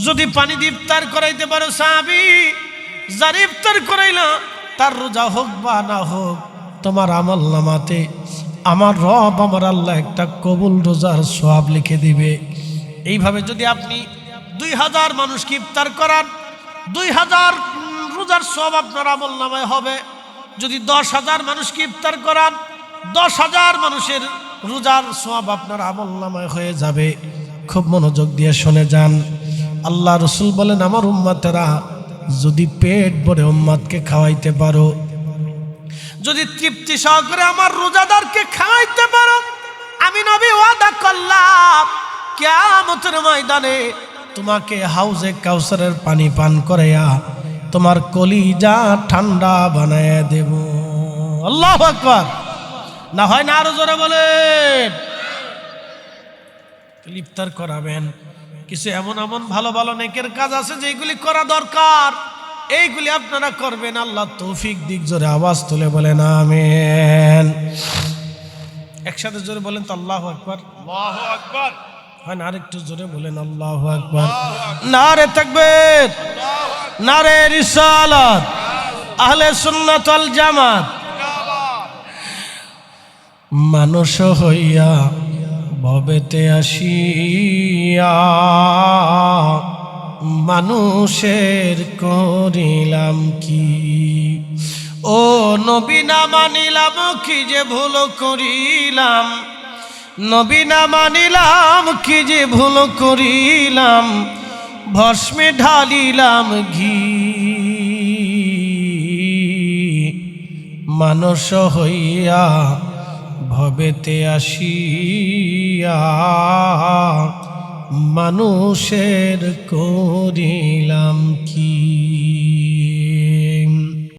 যদি পানি দিয়ে ইফতার করাইতে পারো সাহাবী, যার ইফতার করাইলা তার রোজা হোক বা না হোক, তোমার আমল নামাতে আমার রব আমার আল্লাহ একটা কবুল রোজার সওয়াব লিখে দিবে। এইভাবে যদি আপনি 2000 মানুষকে ইফতার করান, 2000 রোজার সওয়াব আপনার আমল নামায় হবে। যদি 10,000 মানুষকে ইফতার করান, 10,000 মানুষের রোজার সওয়াব আপনার আমল নামায় হয়ে যাবে। খুব মনোযোগ দিয়ে শুনে যান। আল্লাহ রসুল বলেন, আমার উম্মতেরা যদি পেট ভরে উম্মতকে খাওয়াইতে পারো, যদি তৃপ্তি সহকারে আমার রোজাদারকে খাওয়াইতে পারো, আমি নবী ওয়াদা করলাম কিয়ামতের ময়দানে তোমাকে হাউজে কাউসারের পানি পান করাইয়া তোমার কলিজা ঠান্ডা বানায় দেব। আল্লাহু আকবার। না হয় না আরো জোরে বলেন। ইফতার করাবেন। কিছু এমন এমন ভালো ভালো নেকের কাজ আছে যেগুলি করা দরকার, এইগুলি আপনারা করবেন। আল্লাহ তৌফিক দিক। জোরে আওয়াজ তুলে বলেন আমিন। একসাথে জোরে বলেন তো আল্লাহু আকবার। আল্লাহু আকবার। হয় না আরেকটু জোরে বলেন আল্লাহু আকবার। নারে তাকবীর, নারে রিসালাত, আহলে সুন্নাত ওয়াল জামাত। মানুষ হইয়া ভবেতে আসিয়া মানুষের করিলাম কি, ও নবী না মানিলাম কি যে ভুল করিলাম, নবী না মানিলাম কি যে ভুল করিলাম, ভস্মে ঢালিলাম ঘি। মানুষ হইয়া ভবেতে আসিয়া মানুষের করিলাম কি।